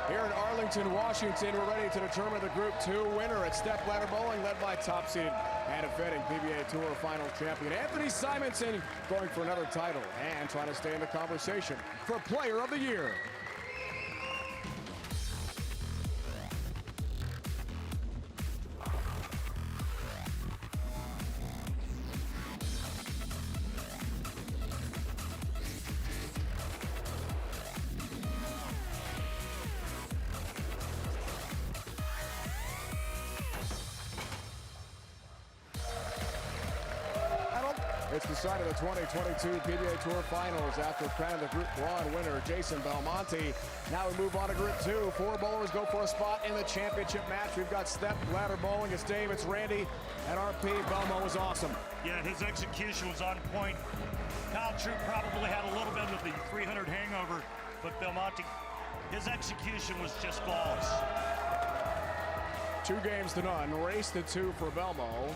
Here in Arlington, Washington, we're ready to determine the Group 2 winner at Stepladder Bowling, led by top seed and defending PBA Tour Final champion Anthony Simonson, going for another title and trying to stay in the conversation for Player of the Year. It's the side of the 2022 PBA Tour Finals after crowning the Group 1 winner, Jason Belmonte. Now we move on to Group 2. 4 bowlers go for a spot in the championship match. We've got Stepladder Bowling. It's Dave, it's Randy, and RP. Belmo was awesome. Yeah, his execution was on point. Kyle Troop probably had a little bit of the 300 hangover, but Belmonte, his execution was just flawless. 2 games to none. Race to 2 for Belmo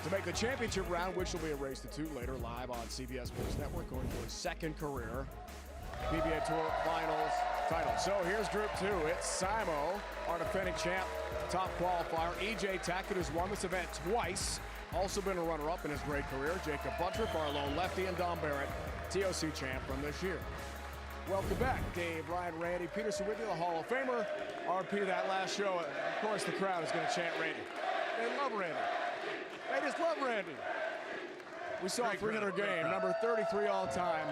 to make the championship round, which will be a race to 2 later, live on CBS Sports Network, going for his second career PBA Tour Finals title. So here's Group 2. It's Simo, our defending champ, top qualifier. EJ Tackett, who's won this event twice, also been a runner-up in his great career. Jacob Buttriff, our lone lefty, and Dom Barrett, TOC champ from this year. Welcome back, Dave, Ryan, Randy, Pedersen with you, the Hall of Famer. RP, that last show, of course the crowd is going to chant Randy. They love Randy. They just love Randy. We saw a 300 game, number 33 all-time,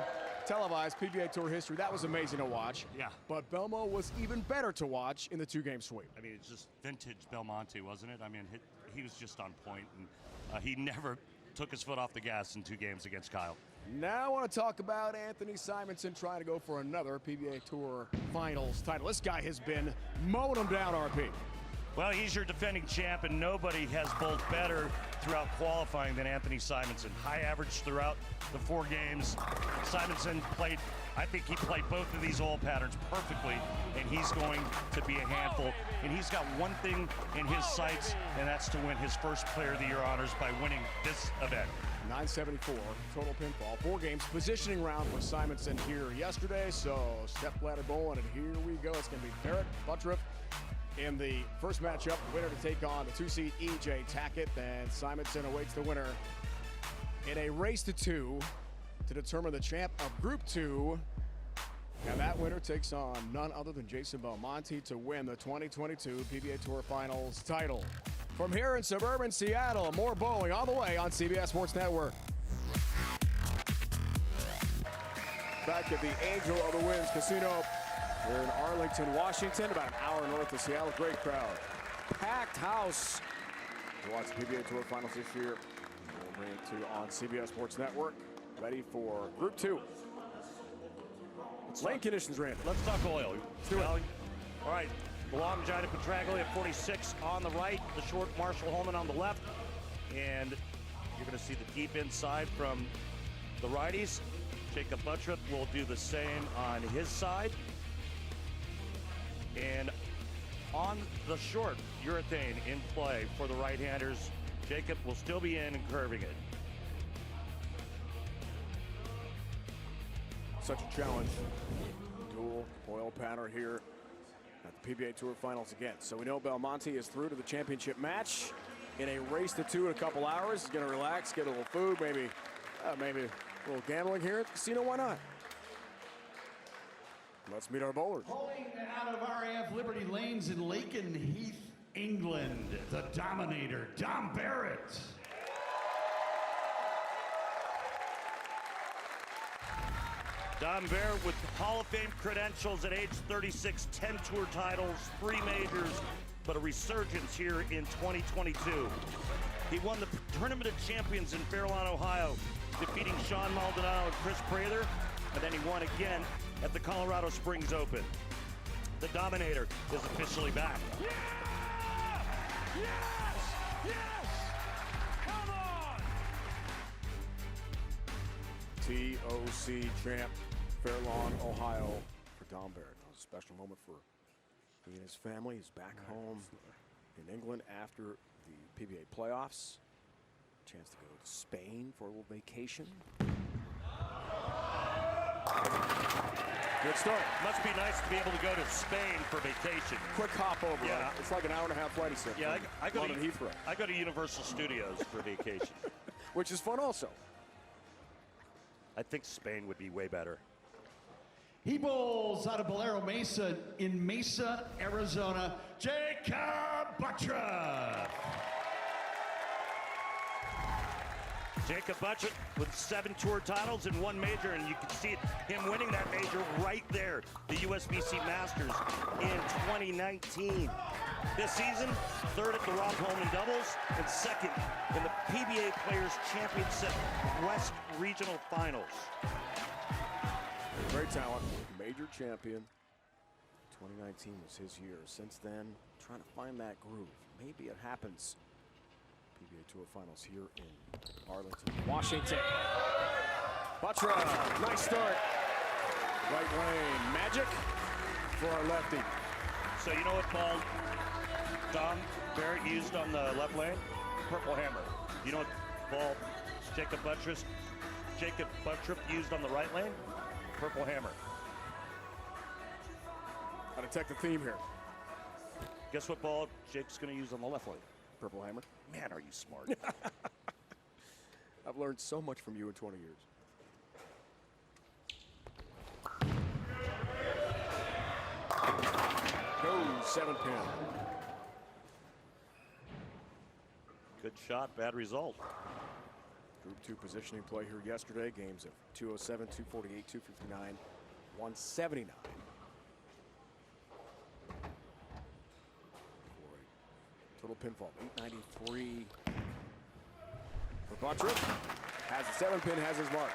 televised PBA Tour history. That was amazing to watch. Yeah. But Belmo was even better to watch in the 2-game sweep. I mean, it's just vintage Belmonte, wasn't it? I mean, he was just on point, and he never took his foot off the gas in 2 games against Kyle. Now I want to talk about Anthony Simonson trying to go for another PBA Tour Finals title. This guy has been mowing them down, RP. Well, he's your defending champ, and nobody has bowled better throughout qualifying than Anthony Simonson. High average throughout the 4 games. Simonson played, I think he played both of these oil patterns perfectly, and he's going to be a handful. And he's got one thing in his sights, and that's to win his first Player of the Year honors by winning this event. 974 total pinfall. 4 games positioning round for Simonson here yesterday. So Stepladder Bowling, and here we go. It's going to be Barrett, Buttriff in the first matchup. Winner to take on the 2-seed EJ Tackett, and Simonson awaits the winner in a race to 2 to determine the champ of Group 2. And that winner takes on none other than Jason Belmonte to win the 2022 PBA Tour Finals title. From here in suburban Seattle, more bowling on the way on CBS Sports Network. Back at the Angel of the Winds Casino here in Arlington, Washington, about an hour north of Seattle. Great crowd. Packed house to watch the PBA Tour Finals this year. We'll bring it to you on CBS Sports Network. Ready for Group 2. Lane conditions, Randy. Let's talk oil. Let's do it. All right, the long Gina Petraglia at 46 on the right, the short Marshall Holman on the left, and you're going to see the deep inside from the righties. Jacob Buttriff will do the same on his side. And on the short, urethane in play for the right-handers. Jacob will still be in and curving it. Such a challenge. Dual oil pattern here at the PBA Tour Finals again. So we know Belmonte is through to the championship match in a race to 2 in a couple hours. He's going to relax, get a little food, maybe a little gambling here at the casino. Why not? Let's meet our bowlers. Bowling out of RAF Liberty Lanes in Lakenheath, England, the Dominator, Dom Barrett. Dom Barrett with Hall of Fame credentials at age 36, 10 tour titles, 3 majors, but a resurgence here in 2022. He won the Tournament of Champions in Fairlawn, Ohio, defeating Sean Maldonado and Chris Prather, and then he won again at the Colorado Springs Open. The Dominator is officially back. Yeah! Yes! Yes! Come on! TOC champ, Fairlawn, Ohio, for Dom Barrett. That was a special moment for he and his family. He's back home in England after the PBA playoffs. Chance to go to Spain for a little vacation. Good start. Must be nice to be able to go to Spain for vacation. Quick hop over. Yeah. Right? It's like an hour-and-a-half flight of sim. Yeah, I go London to Heathrow, I go to Universal Studios for vacation. which is fun also. I think Spain would be way better. He bowls out of Bolero Mesa in Mesa, Arizona, Jacob Buttriff. Jacob Buttriff with 7 tour titles and 1 major, and you can see him winning that major right there, the USBC Masters in 2019. This season, 3rd at the Rob Holman doubles and 2nd in the PBA Players Championship West Regional Finals. Great talent, major champion. 2019 was his year. Since then, trying to find that groove. Maybe it happens. PBA Tour Finals here in Arlington, Washington. Buttriff, nice start. Right lane, magic for our lefty. So you know what ball Dom Barrett used on the left lane? Purple hammer. You know what ball Jacob Buttriff used on the right lane? Purple hammer. I detect the theme here. Guess what ball Jake's going to use on the left lane? Purple hammer. Man, are you smart. I've learned so much from you in 20 years. Go, 7-pin. Good shot, bad result. Group 2 positioning play here yesterday. Games of 207, 248, 259, 179. Total pinfall, 893. For Buttriff, has the 7-pin, has his mark.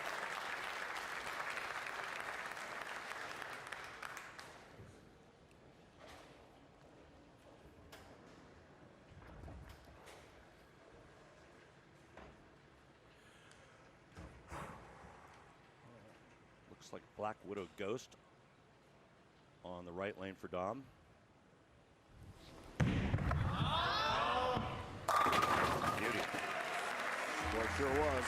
Looks like Black Widow Ghost on the right lane for Dom. Beauty. Well, it sure was.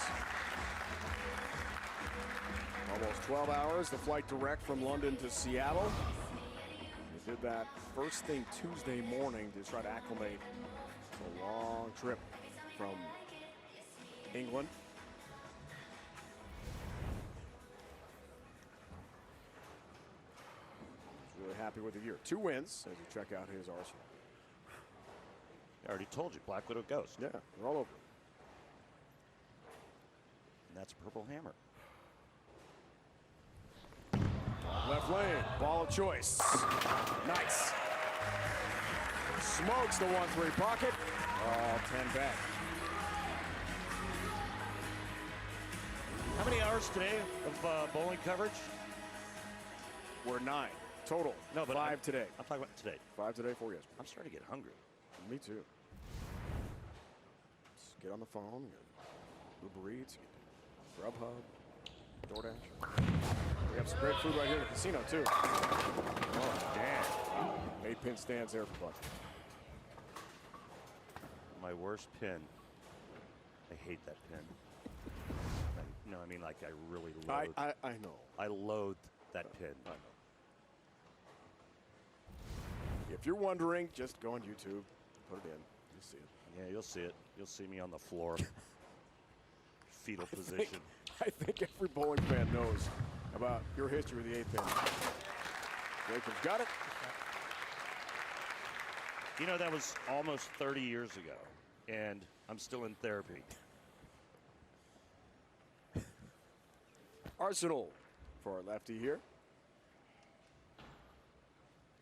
Almost 12 hours, the flight direct from London to Seattle. We did that first thing Tuesday morning to try to acclimate to a long trip from England. Really happy with the year. 2 wins as you check out his arsenal. I already told you, Black Widow Ghost. Yeah, we're all over. And that's Purple Hammer. Left lane, ball of choice. Nice. Smokes the 1-3 pocket. All 10 back. How many hours today of bowling coverage? We're 9 total. No, but 5 today. I'm talking about today. 5 today, 4 yesterday. I'm starting to get hungry. Me too. Just get on the phone, Uber Eats, Grubhub, DoorDash. We have some great food right here in the casino too. Oh, damn. 8-pin stands there for Buttriff. My worst pin. I hate that pin. No, I mean like I really loathe. I know. I loathe that pin. I know. If you're wondering, just go on YouTube, put it in, you'll see it. Yeah, you'll see it. You'll see me on the floor. Fetal position. I think every bowling fan knows about your history with the 8-pin. Jacob's got it. You know, that was almost 30 years ago, and I'm still in therapy. Arsenal for our lefty here.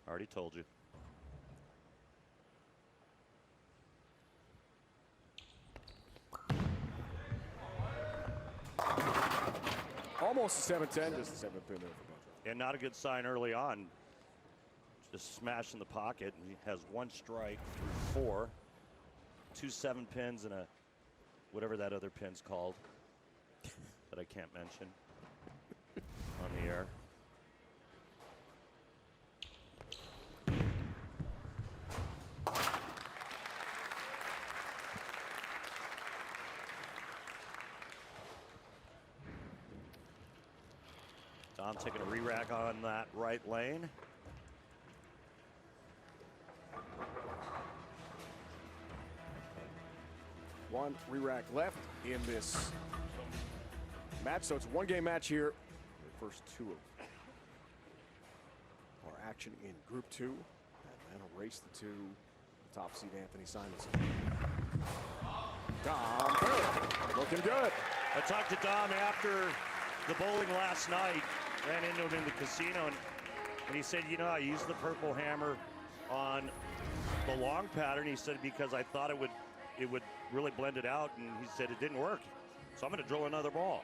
Already told you. Almost a 7-10, just a 7-pin there for Buttriff. And not a good sign early on. Just smashing the pocket, and he has 1 strike through 4. 2 7-pins and a whatever that other pin's called that I can't mention on the air. Dom taking a re-rack on that right lane. One re-rack left in this match, so it's a one-game match here. The first two of our action in Group 2. And then a race to top seed Anthony Simonson. Dom Barrett, looking good. I talked to Dom after the bowling last night. Ran into him in the casino, and he said, you know, I used the purple hammer on the long pattern. He said because I thought it would really blend it out, and he said it didn't work. So I'm going to drill another ball.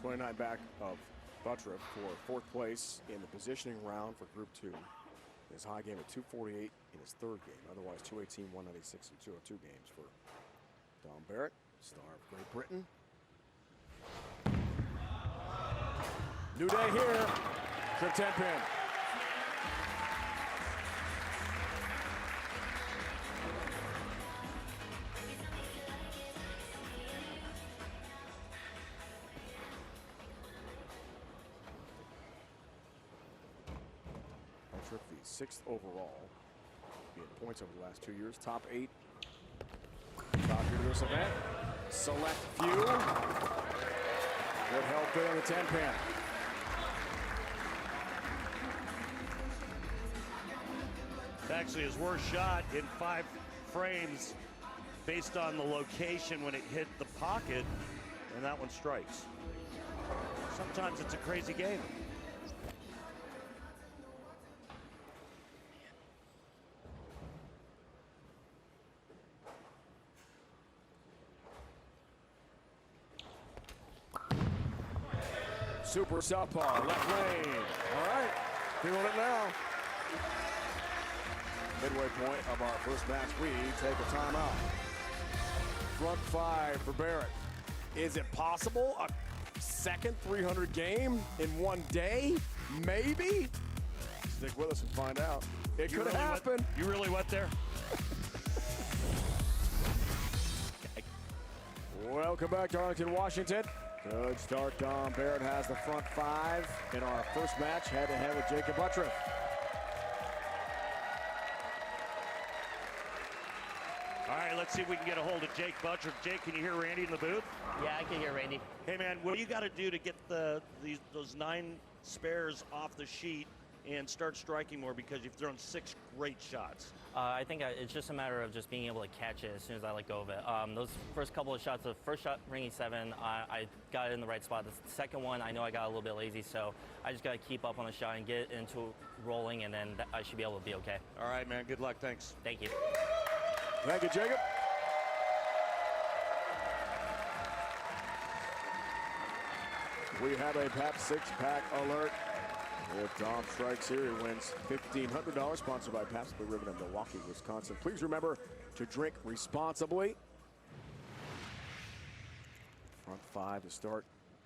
29 back of Buttriff for fourth place in the positioning round for Group 2. His high game at 248 in his third game. Otherwise, 218, 196, and 202 games for Dom Barrett, star of Great Britain. New day here. Trip 10 pin. Trip the 6th overall in points over the last 2 years. Top 8. Top here to this event. Select few. Good help there on the 10 pin. Actually, his worst shot in 5 frames based on the location when it hit the pocket, and that one strikes. Sometimes it's a crazy game. Super southpaw, left lane. All right, feeling it now. Midway point of our first match, we take a timeout. Front 5 for Barrett. Is it possible? A second 300 game in one day? Maybe? Stick with us and find out. It could happen. You really went there? Welcome back to Arlington, Washington. Good start. Dom Barrett has the front 5 in our first match, head-to-head with Jacob Buttriff. All right, let's see if we can get a hold of Jake Buttriff. Jake, can you hear Randy in the booth? Yeah, I can hear Randy. Hey, man, what do you got to do to get those 9 spares off the sheet and start striking more, because you've thrown 6 great shots? I think it's just a matter of just being able to catch it as soon as I let go of it. Those first couple of shots, the first shot ringing 7, I got it in the right spot. The second one, I know I got a little bit lazy, so I just got to keep up on the shot and get into rolling, and then I should be able to be okay. All right, man, good luck. Thanks. Thank you. Thank you, Jacob. We have a Pabst 6-pack alert. If Dom strikes here, he wins $1,500, sponsored by Pabst Blue Ribbon of Milwaukee, Wisconsin. Please remember to drink responsibly. Front 5 to start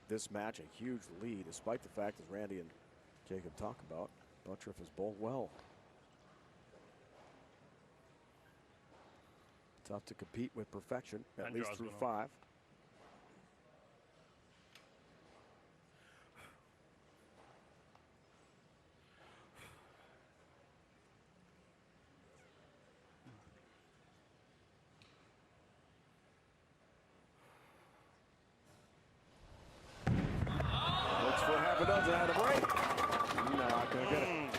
this match. A huge lead, despite the fact, as Randy and Jacob talk about, Buttriff has bowled well. Tough to compete with perfection, at least through 5. Looks for half a dozen out of break. Not gonna get it.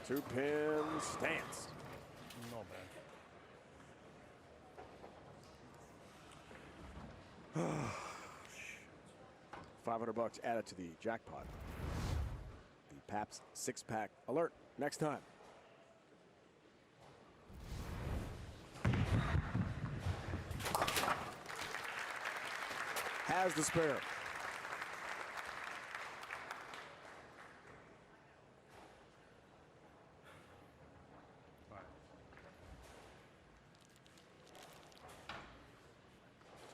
2 pin stance. No, man. 500 bucks added to the jackpot. The Pabst 6-pack alert next time. Has the spare.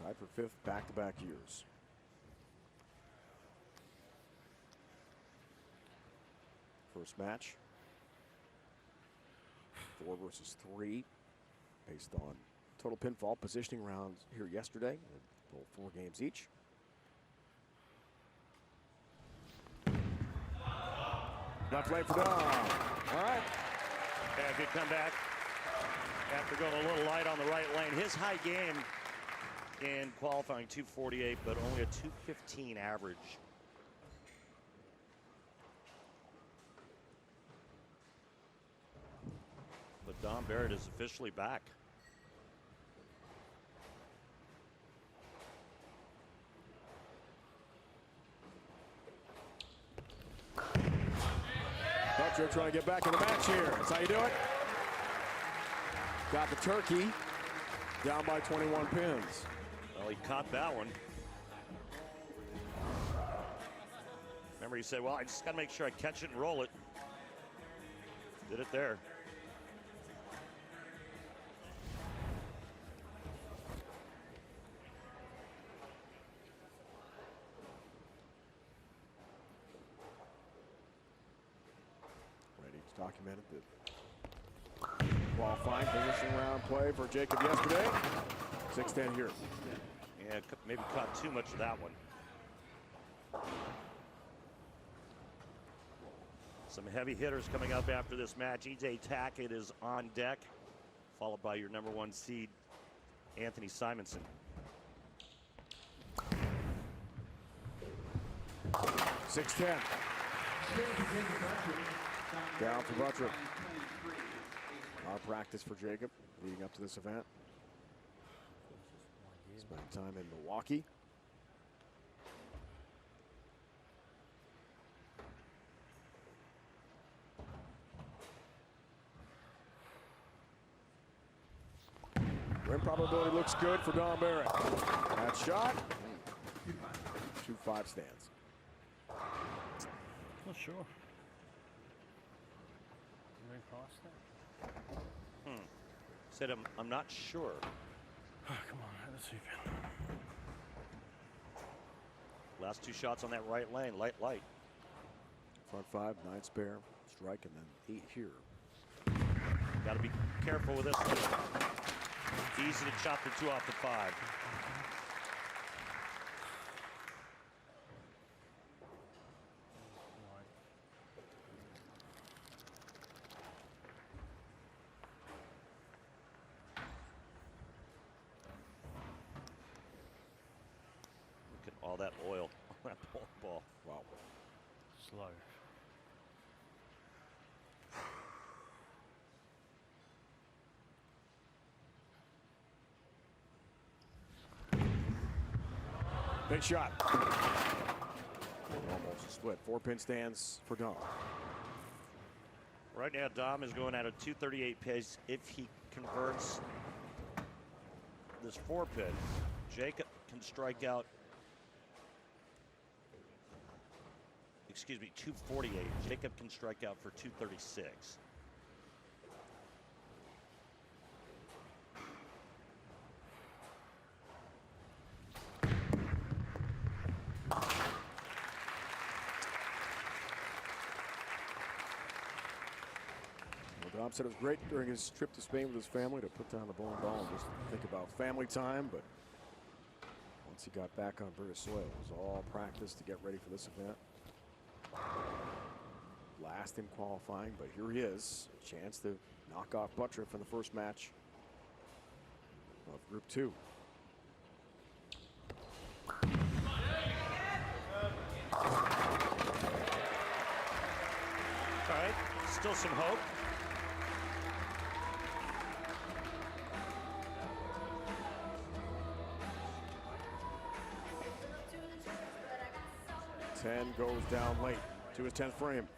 Tied for 5th back-to-back years. First match, 4 versus 3, based on total pinfall positioning rounds here yesterday. Both 4 games each. Left lane for Dom. All right. And good comeback after going a little light on the right lane. His high game in qualifying 248, but only a 215 average. But Dom Barrett is officially back. Butcher trying to get back in the match here. That's how you do it. Got the turkey. Down by 21 pins. Well, he caught that one. Remember, he said, well, I just got to make sure I catch it and roll it. Did it there. Ready to document it. Qualifying position round play for Jacob yesterday. 6-10 here. Yeah, maybe caught too much of that one. Some heavy hitters coming up after this match. E.J. Tackett is on deck, followed by your #1 seed, Anthony Simonson. 6-10. Down for Butcher. Our practice for Jacob leading up to this event. Spending time in Milwaukee. Win probability looks good for Dom Barrett. That shot. 2-5 stands. Not sure. Ring cross there? Said I'm not sure. Oh, come on, let's see if Last two shots on that right lane, light. Front 5, 9 spare, strike, and then 8 here. Got to be careful with this one. Easy to chop the 2 off the 5. Look at all that oil on that ball. Wow. slow. Big shot. Almost a split. 4-pin stands for Dom. Right now, Dom is going at a 238 pace. If he converts this 4-pin, Jacob can strike out, 248. Jacob can strike out for 236. Dom said it was great during his trip to Spain with his family to put down the bowling ball and just think about family time. But once he got back on British soil, it was all practice to get ready for this event. Last in qualifying, but here he is. A chance to knock off Buttriff in the first match of Group 2. All right, still some hope. Ten goes down late to his 10th frame.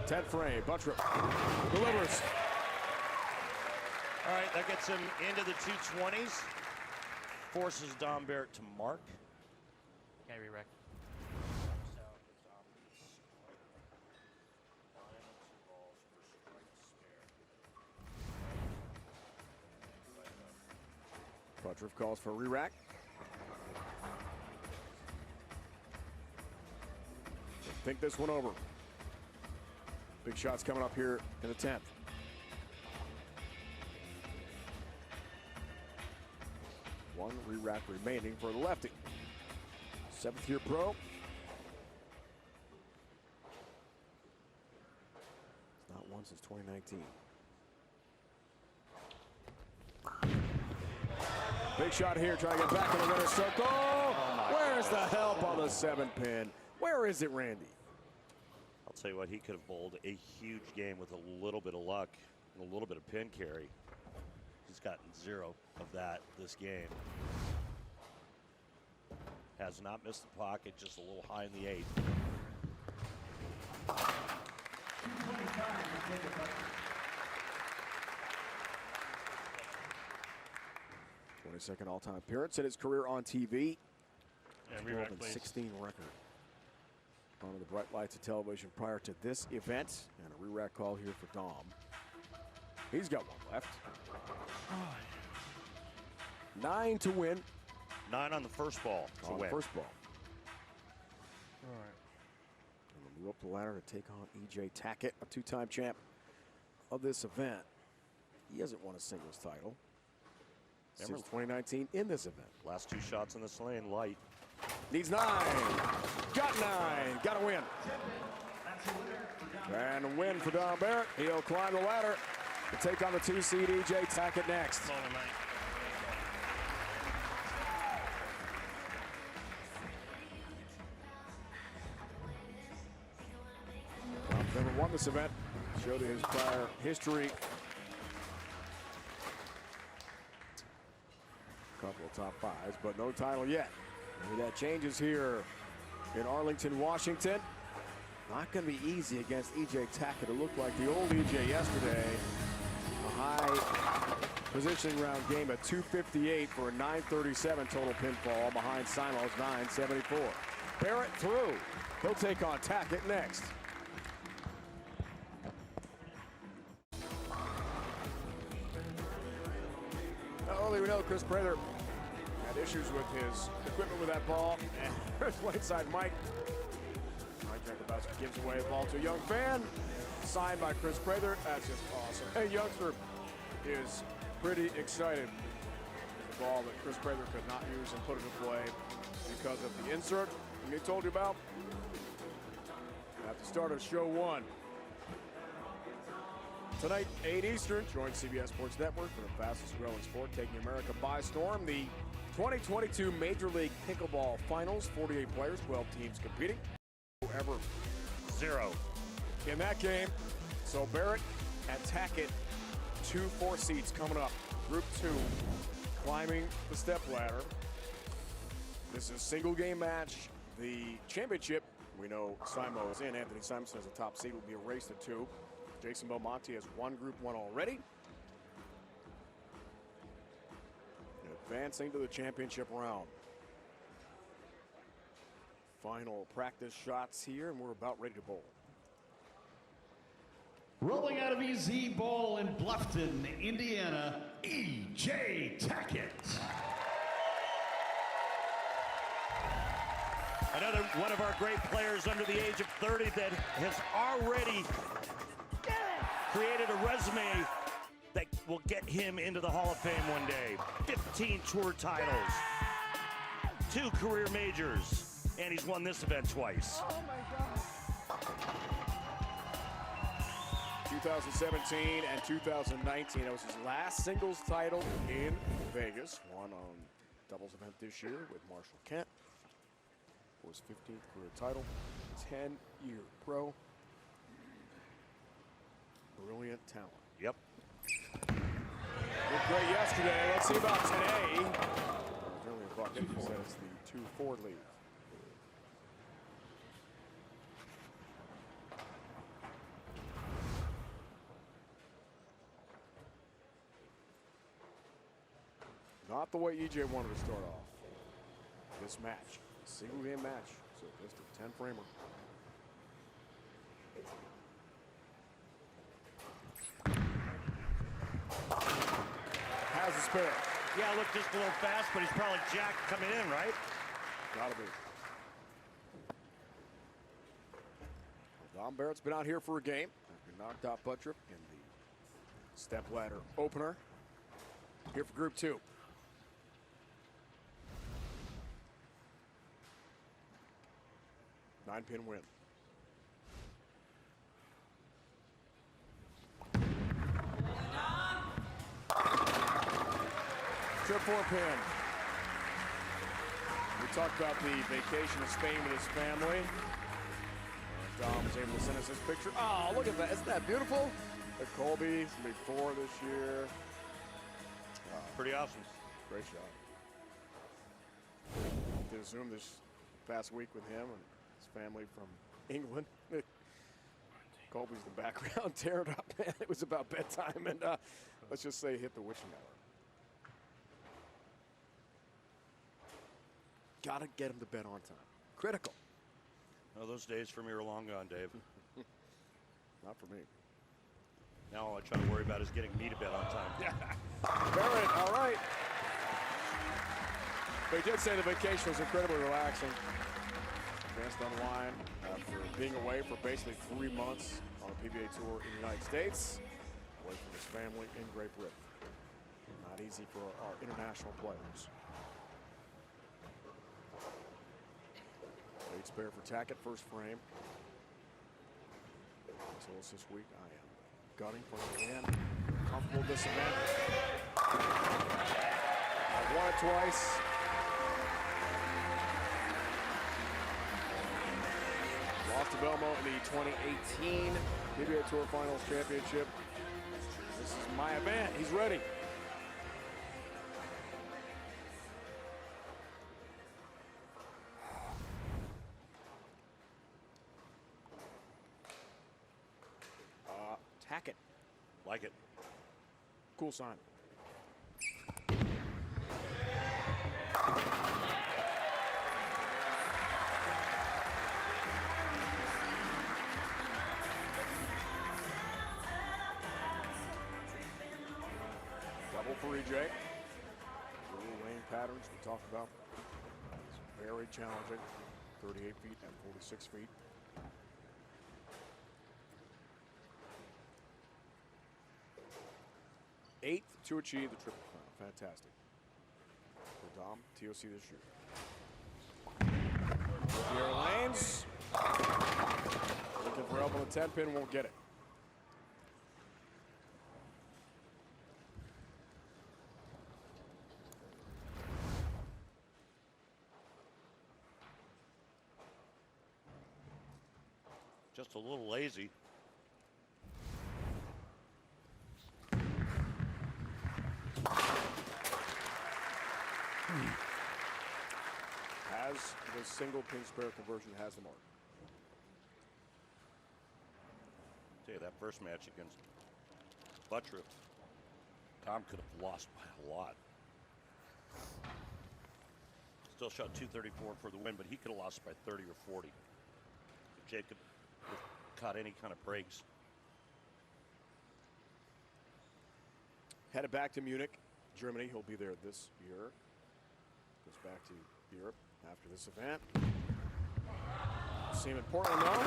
Tenth frame, Buttriff delivers. All right, that gets him into the 220s. Forces Dom Barrett to mark. Can I re-rec? Buttriff calls for a re-rack. Think this one over. Big shots coming up here in the 10th. One re-rack remaining for the lefty. 7th-year pro. Not one since 2019. Big shot here, trying to get back in the winner's circle. Where's the help on the 7-pin? Where is it, Randy? I'll tell you what, he could have bowled a huge game with a little bit of luck and a little bit of pin carry. He's gotten 0 of that this game. Has not missed the pocket, just a little high in the 8. 22nd all-time appearance in his career on TV. Yeah, 12 re-rack, and please. 16 record. One of the bright lights of television prior to this event, and a re-rack call here for Dom. He's got one left. 9 to win. 9 on the first ball to On win. the first ball. All right. And we'll move up the ladder to take on E.J. Tackett, a 2-time champ of this event. He hasn't won a singles title since 2019 in this event. Last 2 shots in this lane, light. Needs 9. Got 9. Got to win. And a win for Don Barrett. He'll climb the ladder to take on the 2-seed E.J. Tackett next. Ball tonight. Dom's never won this event. Showed his prior history. Couple of top 5s, but no title yet. Maybe that changes here in Arlington, Washington. Not going to be easy against E.J. Tackett. It looked like the old E.J. yesterday. A high positioning round game at 258 for a 937 total pinfall behind Simo's 974. Barrett through. He'll take on Tackett next. Early we know Chris Prather had issues with his equipment with that ball. And there's right side Mike. Mike Jakubowski gives away a ball to a young fan. Signed by Chris Prather. That's just awesome. Hey, youngster is pretty excited. It's a ball that Chris Prather could not use and put into play because of the insert we told you about at the start of show 1. Tonight, 8 Eastern, join CBS Sports Network for the fastest growing sport taking America by storm. The 2022 Major League Pickleball Finals, 48 players, 12 teams competing. Ever 0. in that game. So Barrett and Tackett, 2 4 seeds coming up. Group 2, climbing the step ladder. This is a single game match. The championship, we know Simo is in. Anthony Simonson as a top seed, will be a race to 2. Jason Belmonte has won Group 1 already. Advancing to the championship round. Final practice shots here, and we're about ready to bowl. Rolling out of EZ Bowl in Bluffton, Indiana, E.J. Tackett. Another one of our great players under the age of 30 that has already created a resume that will get him into the Hall of Fame one day. 15 tour titles, 2 career majors, and he's won this event twice. Oh my God. 2017 and 2019, that was his last singles title in Vegas. Won on doubles event this year with Marshall Kent for his 15th career title. 10-year pro. Brilliant talent. Yep. Looked great yesterday. Let's see about today. Nearly a bucket. He says the 2-4 lead. Not the way EJ wanted to start off this match. Single game match. So just a 10-framer. Has a spare. Yeah, looked just a little fast, but he's probably jacked coming in, right? Gotta be. Dom Barrett's been out here for a game. He knocked out Buttrick in the Stepladder opener. Here for Group 2. Nine-pin win. Trip 4-pin. We talked about the vacation to Spain with his family. Dom was able to send us his picture. Oh, look at that. Isn't that beautiful? The Colby's going to be 4 this year. Pretty awesome. Great shot. Did a Zoom this past week with him and his family from England. Colby's in the background tearing up, man. It was about bedtime, and let's just say hit the witching hour. Gotta get him to bed on time. Critical. Oh, those days for me are long gone, Dave. Not for me. Now all I try to worry about is getting me to bed on time. Yeah. Barrett, all right. They did say the vacation was incredibly relaxing. Advanced on the line after being away for basically 3 months on a PBA tour in the United States, away from his family in Great Britain. Not easy for our international players. Late spare for Tackett, first frame. So this week, I am gunning for the end. Comfortable with this event. I've won it twice. Lost to Belmo in the 2018 PBA Tour Finals Championship. This is my event. He's ready. Tackett. Like it. Cool sign. Double for EJ. Dual lane patterns we talked about. It's very challenging. 38 feet and 46 feet. Eighth to achieve the triple crown. Fantastic. For Dom, TOC this year. Riviera lanes. Looking for help on the 10-pin, won't get it. Just a little lazy. Has the single pin spare conversion, has the mark. Tell you, that first match against Buttrick, Tom could have lost by a lot. Still shot 234 for the win, but he could have lost by 30 or 40. If Jacob caught any kind of breaks. Headed back to Munich, Germany. He'll be there this year. Goes back to Europe after this event. Seem important though.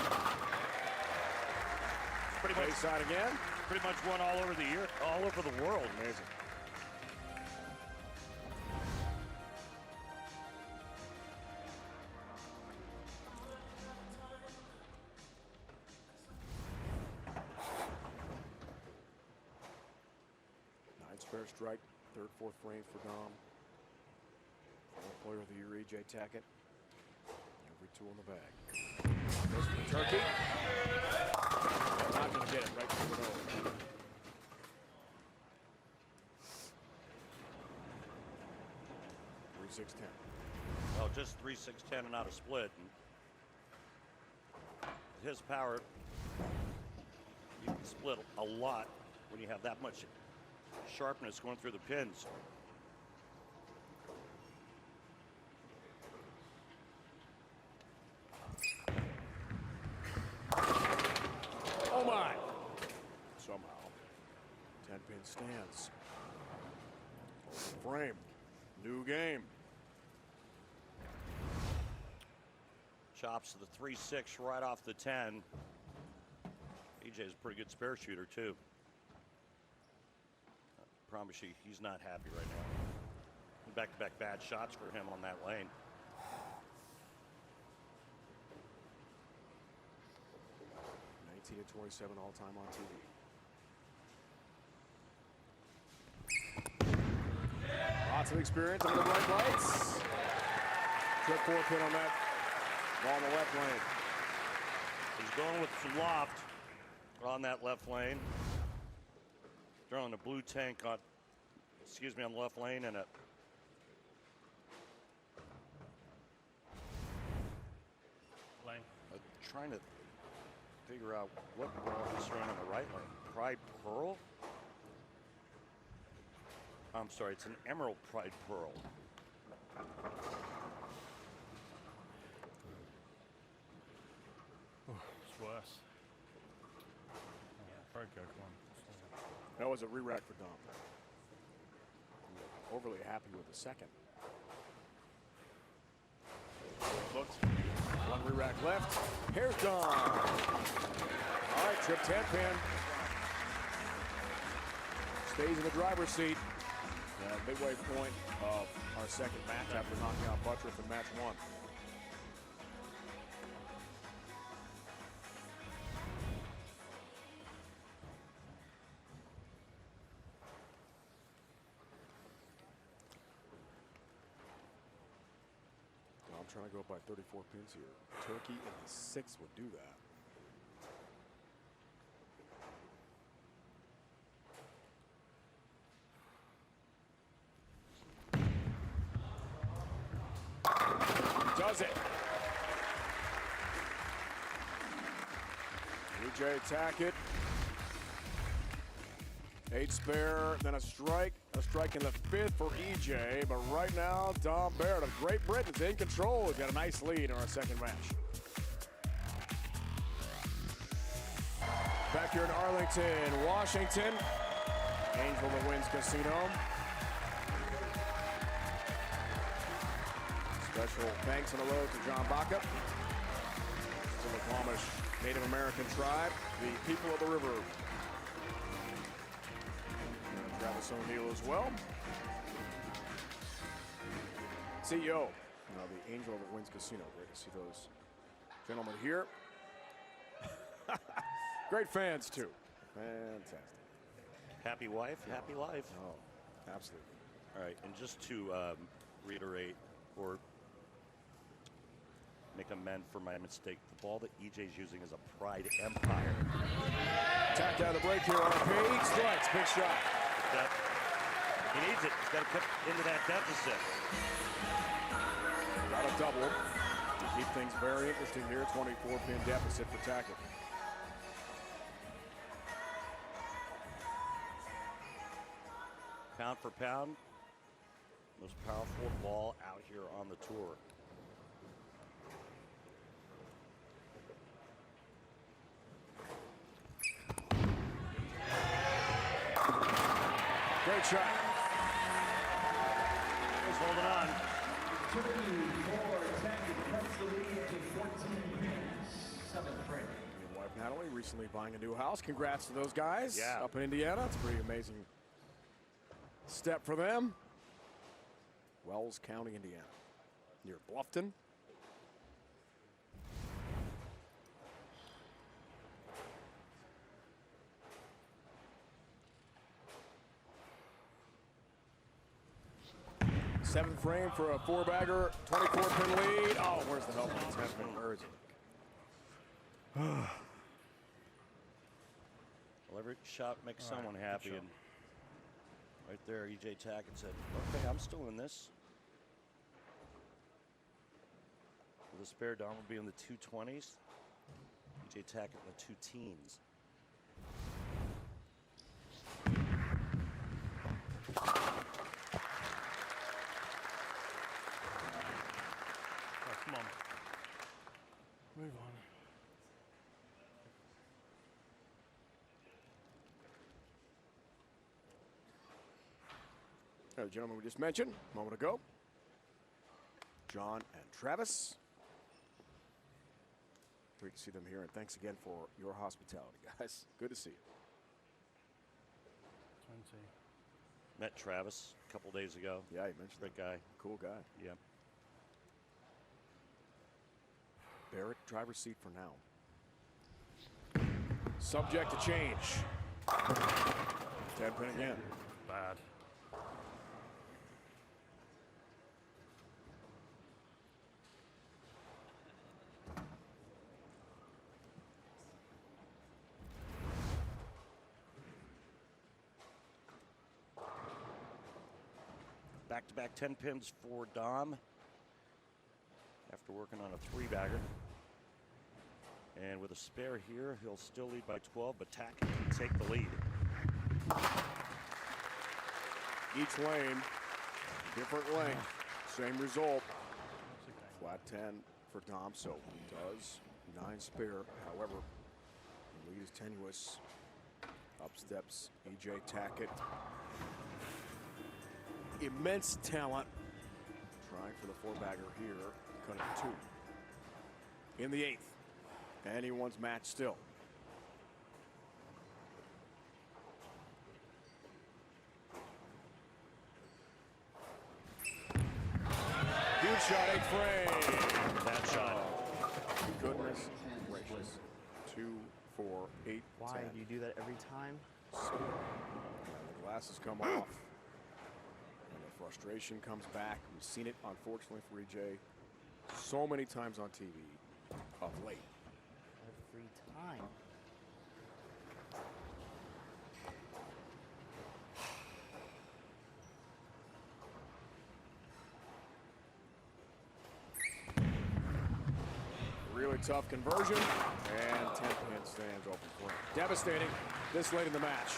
Pretty much side again. Pretty much won all over the year, all over the world. Amazing. Nine spare strike, third, fourth frames for Dom. Player of the year, EJ Tackett. Every tool in the bag. Goes for the turkey. Not going to get it right through the nose. 3-6-10. Well, just 3-6-10 and not a split. And his power, you can split a lot when you have that much sharpness going through the pins. Oh my! Somehow, 10-pin stands. Frame, new game. Chops to the 3-6 right off the 10. EJ's a pretty good spare shooter, too. I promise you, he's not happy right now. Back-to-back bad shots for him on that lane. And 27 all-time on TV. Lots of experience under the bright lights. Trip 4 pin on that ball in the left lane. He's going with some loft on that left lane. Throwing a blue tank on, on the left lane and a Lane. trying to figure out what ball he's throwing on the right lane. Pride Pearl? I'm sorry, it's an Emerald Pride Pearl. It's worse. Very good one. That was a re-rack for Dom. Overly happy with the second. Looked. One re-rack left. Here's Dom. All right, trip 10 pin. Stays in the driver's seat. Midway point of our second match after knocking out Buttriff in match 1. I'm trying to go up by 34 pins here. Turkey in the 6th would do that. Does it. EJ Tackett. 8 spare, then a strike. A strike in the 5th for EJ, but right now, Dom Barrett of Great Britain is in control. He's got a nice lead in our second match. Back here in Arlington, Washington. Angel that wins Casino. Special thanks on the road to John Baca, to the Squamish Native American tribe, the people of the river. Travis O'Neill as well. CEO of the Angel that Wins Casino. Great to see those gentlemen here. Great fans too. Fantastic. Happy wife, happy life. Oh, absolutely. All right, and just to reiterate or make amend for my mistake, the ball that EJ's using is a Pride Empire. Tapped out of the break here on Page. Strikes, big shot. He needs it. He's got to cut into that deficit. Got a double. To keep things very interesting here. 24-pin deficit for Tackett. Pound for pound, most powerful ball out here on the tour. Great shot. He's holding on. Your wife Natalie recently buying a new house. Congrats to those guys. Yeah. Up in Indiana. It's a pretty amazing step for them. Wells County, Indiana. Near Bluffton. Seventh frame for a 4-bagger, 24-pin lead. Oh, where's the help? It's happening. Where is it? Well, every shot makes someone happy, and right there, EJ Tackett said, "Okay, I'm still in this." With the spare, Dom will be in the 220s. EJ Tackett in the 2 teens. Come on. Move on. The gentleman we just mentioned a moment ago. John and Travis. Great to see them here, and thanks again for your hospitality, guys. Good to see you. 20. Met Travis a couple days ago. Yeah, you mentioned Great that. guy. Cool guy. Yeah. Barrett, driver's seat for now. Subject to change. 10 pin again. Bad. Back-to-back 10 pins for Dom after working on a 3-bagger. And with a spare here, he'll still lead by 12, but Tackett can take the lead. Each lane, different length, same result. Flat 10 for Dom, so he does 9 spare. However, the lead is tenuous. Up steps E.J. Tackett. Immense talent. Trying for the 4-bagger here. Cut it to 2. In the 8th. Anyone's match still. Huge shot, 8 frame. That shot. Goodness gracious. 2, 4, 8, Why 10. do you do that every time? The glasses come off. And the frustration comes back. We've seen it, unfortunately, for EJ so many times on TV of late. Every time. Really tough conversion, and 10 pin stands open for him. Devastating this late in the match.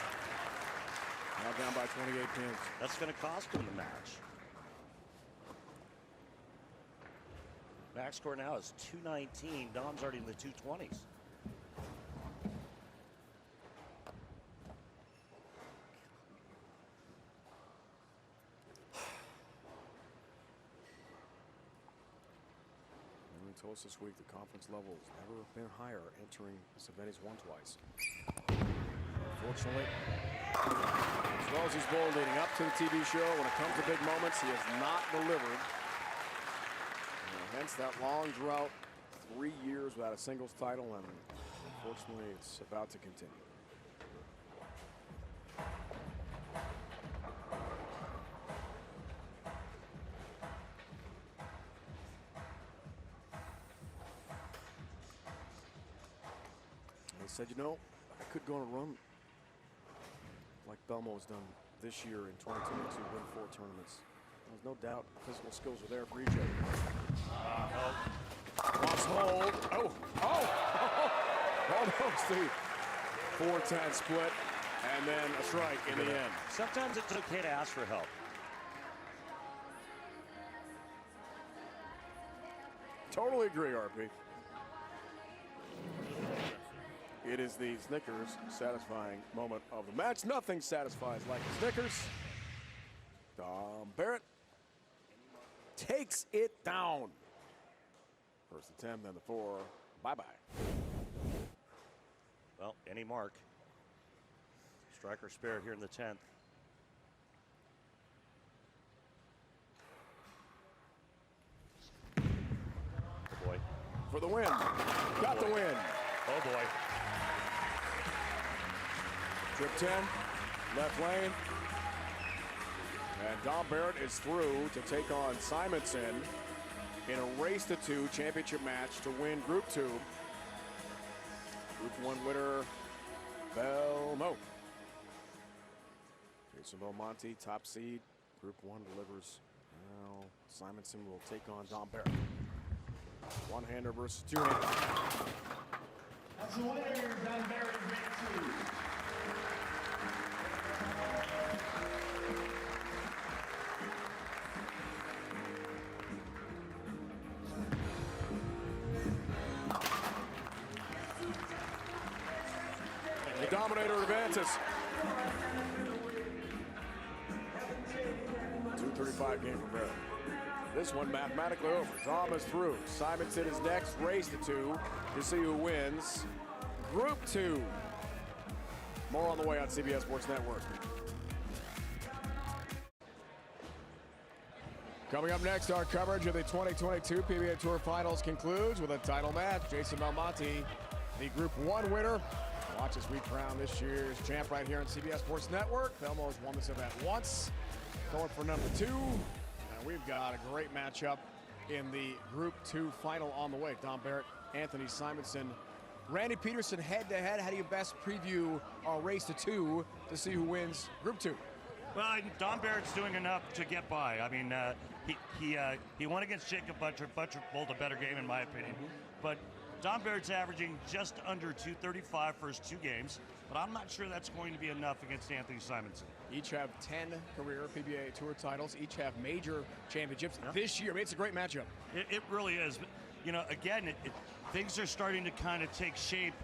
Now down by 28 pins. That's going to cost him the match. Max score now is 219. Dom's already in the 220s. And he told us this week the confidence level has never been higher, entering this event. He's won twice. Unfortunately, as well as he's bowled leading up to the TV show, when it comes to big moments, he has not delivered. Hence that long drought, 3 years without a singles title, and unfortunately it's about to continue. And he said, you know, I could go on a run like Belmo has done this year in 2022, win 4 tournaments. There's no doubt physical skills are there for EJ. Wants hold. Oh, no, Steve. 4-10 split, and then a strike in the end. Sometimes it's okay to ask for help. Totally agree, RP. It is the Snickers satisfying moment of the match. Nothing satisfies like the Snickers. Dom Barrett takes it down. First the 10, then the 4. Bye-bye. Well, any mark. Striker spare here in the 10th. Oh boy. For the win. Got the win. Oh boy. Trip 10, left lane. And Dom Barrett is through to take on Simonson in a race to 2 championship match to win Group 2. Group 1 winner, Belmo. Jason Belmonte, top seed. Group 1 delivers. Now Simonson will take on Dom Barrett. One-hander versus two-hander. That's the winner, Dom Barrett, Group 2. The Dominator advances. 2:35 game for Barrett. This one mathematically over. Dom is through. Simonson is next. Race to 2 to see who wins. Group 2. More on the way on CBS Sports Network. Coming up next, our coverage of the 2022 PBA Tour Finals concludes with a title match. Jason Belmonte, the Group 1 winner. Watch as we crown this year's champ right here on CBS Sports Network. Belmo's won this event once, going for number 2. And we've got a great matchup in the Group 2 final on the way. Dom Barrett, Anthony Simonson, Randy Pedersen head-to-head. How do you best preview our race to 2 to see who wins Group 2? Well, Dom Barrett's doing enough to get by. I mean, he won against Jacob Butcher. Butcher bowled a better game, in my opinion. But Dom Barrett's averaging just under 235 first 2 games, but I'm not sure that's going to be enough against Anthony Simonson. Each have 10 career PBA Tour titles. Each have major championships this year. I mean, it's a great matchup. It really is. But, you know, again, things are starting to kind of take shape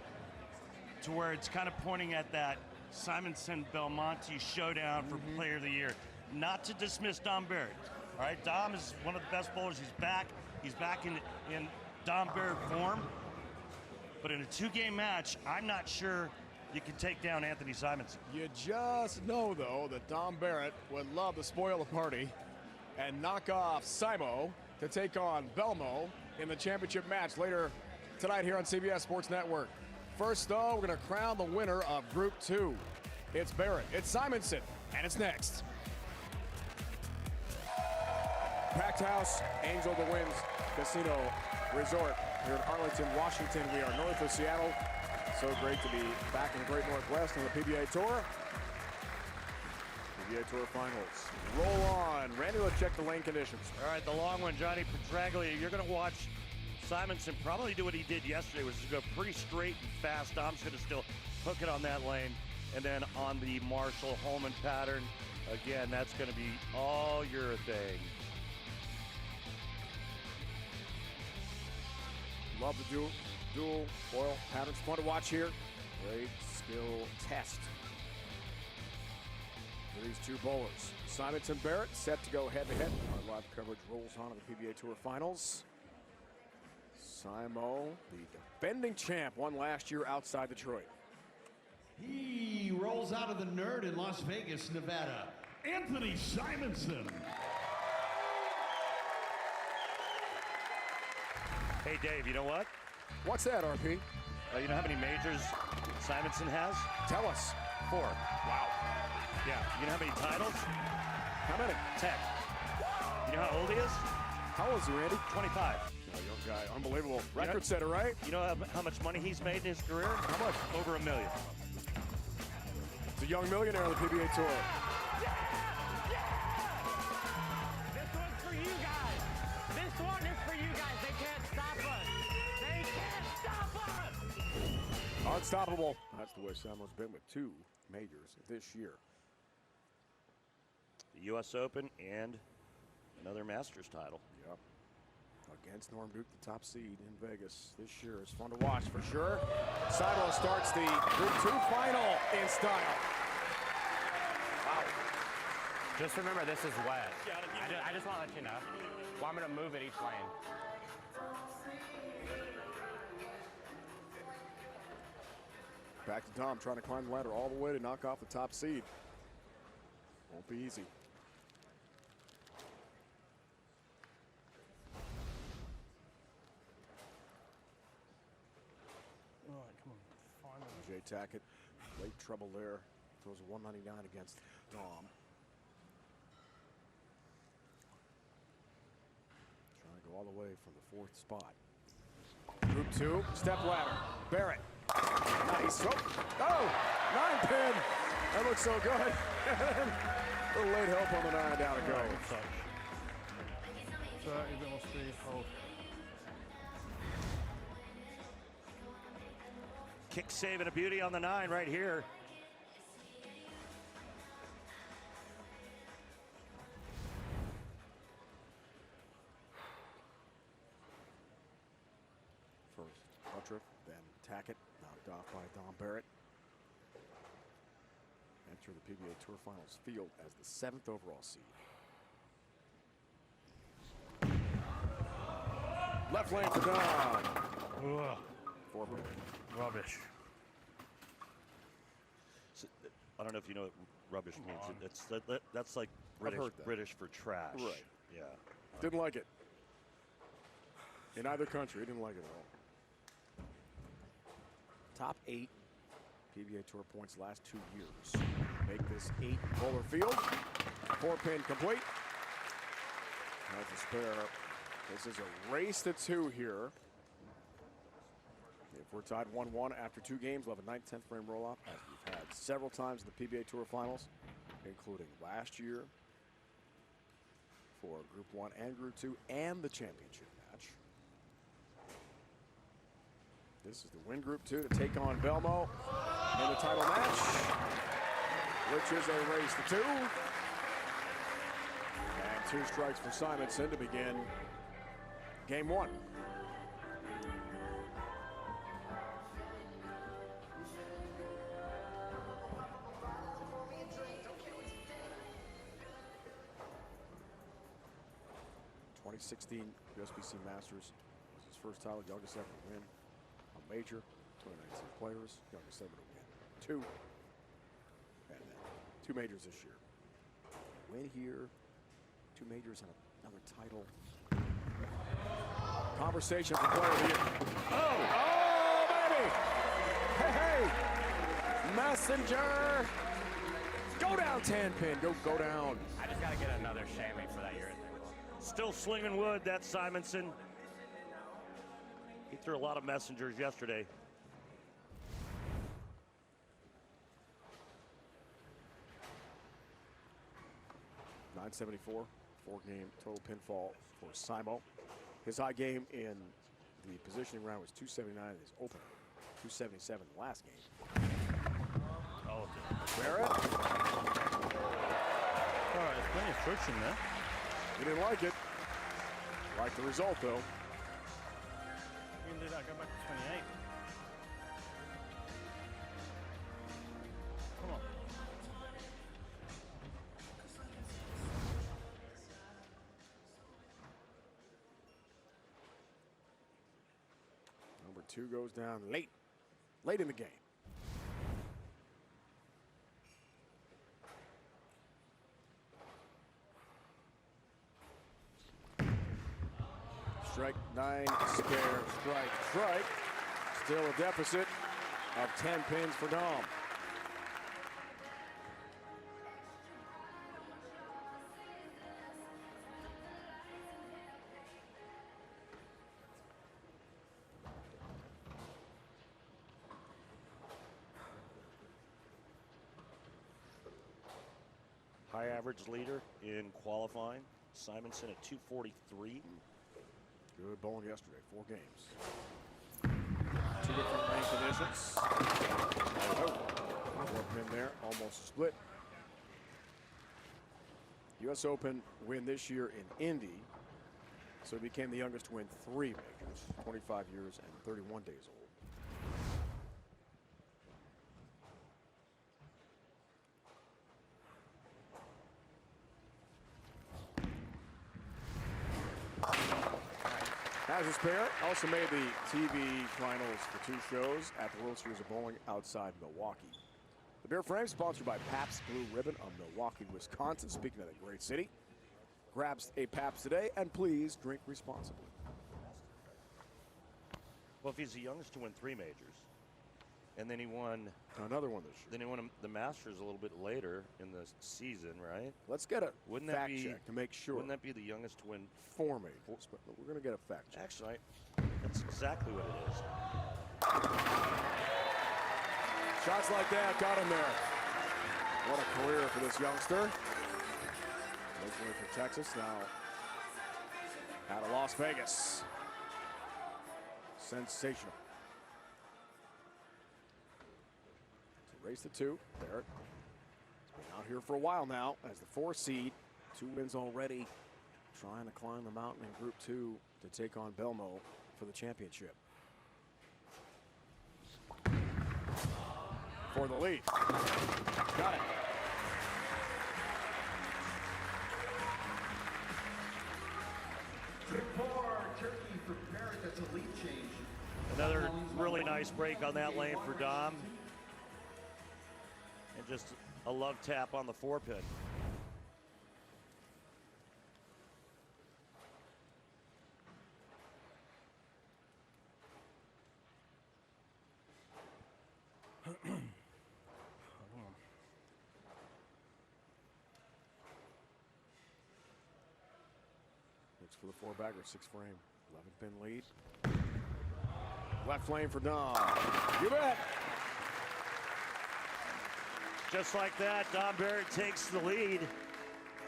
to where it's kind of pointing at that Simonson-Belmonte showdown for Player of the Year. Not to dismiss Dom Barrett. All right, Dom is one of the best bowlers. He's back. He's back in Dom Barrett form. But in a 2-game match, I'm not sure you can take down Anthony Simonson. You just know, though, that Dom Barrett would love to spoil the party and knock off Simo to take on Belmo in the championship match later tonight here on CBS Sports Network. First, though, we're going to crown the winner of Group 2. It's Barrett, it's Simonson, and it's next. Packed house, Angel the Winds Casino Resort here in Arlington, Washington. We are north of Seattle. So great to be back in the Great Northwest on the PBA Tour. PBA Tour Finals. Roll on. Randy, let's check the lane conditions. All right, the long one, Johnny Petraglia. You're going to watch Simonson probably do what he did yesterday, which is go pretty straight and fast. Dom's going to still hook it on that lane. And then on the Marshall-Holman pattern, again, that's going to be all your thing. Love the dual foil patterns. Fun to watch here. Great skill test for these 2 bowlers. Simonson Barrett set to go head-to-head. Our live coverage rolls on in the PBA Tour Finals. Simo, the defending champ, won last year outside Detroit. He rolls out of the Nerd in Las Vegas, Nevada. Anthony Simonson. Hey, Dave, you know what? What's that, RP? You know how many majors Simonson has? Tell us. 4. Wow. Yeah. You know how many titles? How many? 10. You know how old he is? How old is he, Randy? 25. Oh, young guy. Unbelievable. Record setter, right? You know how much money he's made in his career? How much? Over $1 million. It's a young millionaire on the PBA Tour. This one's for you guys. This one is for you guys. They can't stop us. They can't stop us. Unstoppable. That's the way Simo's been with 2 majors this year. The U.S. Open and another Masters title. Yep. Against Norm Duke, the top seed in Vegas this year. Is fun to watch for sure. Simo starts the Group 2 final in style. Wow. Just remember, this is wet. I just want to let you know. Well, I'm going to move it each lane. Back to Dom, trying to climb the ladder all the way to knock off the top seed. Won't be easy. All right, come on. Finally. Jay Tackett, late trouble there. Throws a 199 against Dom. Trying to go all the way from the 4th spot. Group 2, Stepladder. Barrett. Nice. Oh, 9-pin. That looks so good. A little late help on the 9, down it goes. Touch. 30, bit more speed, hold. Kick save and a beauty on the 9 right here. First, Butcher, then Tackett, knocked off by Dom Barrett. Enter the PBA Tour Finals field as the 7th overall seed. Left lane for Dom. Ugh. 4 pin. Rubbish. So, I don't know if you know what rubbish means. That's like I've heard that. British for trash. Right. Yeah. Didn't like it. In either country, didn't like it at all. Top 8 PBA Tour points last 2 years. Make this 8-bowler field. 4 pin complete. Has a spare. This is a race to 2 here. If we're tied 1-1 after 2 games, we'll have a 9th, 10th frame roll-off, as we've had several times in the PBA Tour Finals, including last year for Group 1 and Group 2 and the championship match. This is the win Group 2 to take on Belmo in the title match, which is a race to 2. And 2 strikes for Simonson to begin game 1. The 2016 USBC Masters was his first title, youngest ever to win a major. 2019 players, youngest ever to win 2. And then 2 majors this year. Win here, 2 majors and another title. Conversation for player of the year. Oh, baby! Hey! Messenger! Go down 10 pin, go down. I just got to get another chamois for that urethane. Still slinging wood, that's Simonson. He threw a lot of messengers yesterday. .974, 4-game total pinfall for Simo. His high game in the positioning round was 279 in his opener, 277 the last game. Oh, Barrett. All right, there's plenty of friction there. He didn't like it. Liked the result, though. You can do that, go back to 28. Come on. Number 2 goes down late in the game. Strike 9, spare, strike. Still a deficit of 10 pins for Dom. high average leader in qualifying. Simonson at 243. Good bowling yesterday, 4 games. 2 different rank conditions. 4 pin there, almost split. U.S. Open win this year in Indy. So he became the youngest to win 3 majors, 25 years and 31 days old. As his parent, also made the TV finals for 2 shows at the World Series of Bowling outside Milwaukee. The beer frame sponsored by Pabst Blue Ribbon of Milwaukee, Wisconsin. Speaking of that great city, grab a Pabst today and please drink responsibly. Well, if he's the youngest to win 3 majors, and then he won another one this year. Then he won the Masters a little bit later in the season, right? Let's get a wouldn't fact that be, check to make sure. Wouldn't that be the youngest to win 4 majors? But we're going to get a fact check. Actually, that's exactly what it is. Shots like that got him there. What a career for this youngster. Originally from Texas, now out of Las Vegas. Sensational. It's a race to 2. Barrett has been out here for a while now as the 4 seed. 2 wins already. Trying to climb the mountain in Group 2 to take on Belmo for the championship. For the lead. Got it. Trip 4, Turkey preparing Another really nice break on that lane for Dom. And just a love tap on the 4-pin. Looks for the 4-bagger, 6-frame, 11-pin lead. Left lane for Dom. You bet. Just like that, Dom Barrett takes the lead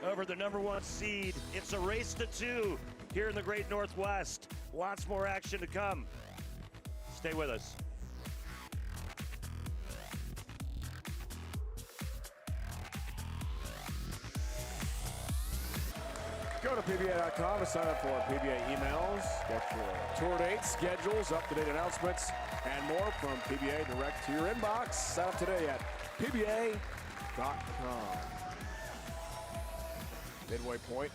over the #1 seed. It's a race to 2 here in the Great Northwest. Lots more action to come. Stay with us. Go to PBA.com to sign up for our PBA emails. Get your tour dates, schedules, up-to-date announcements, and more from PBA direct to your inbox. Sign up today at PBA.com. Midway point,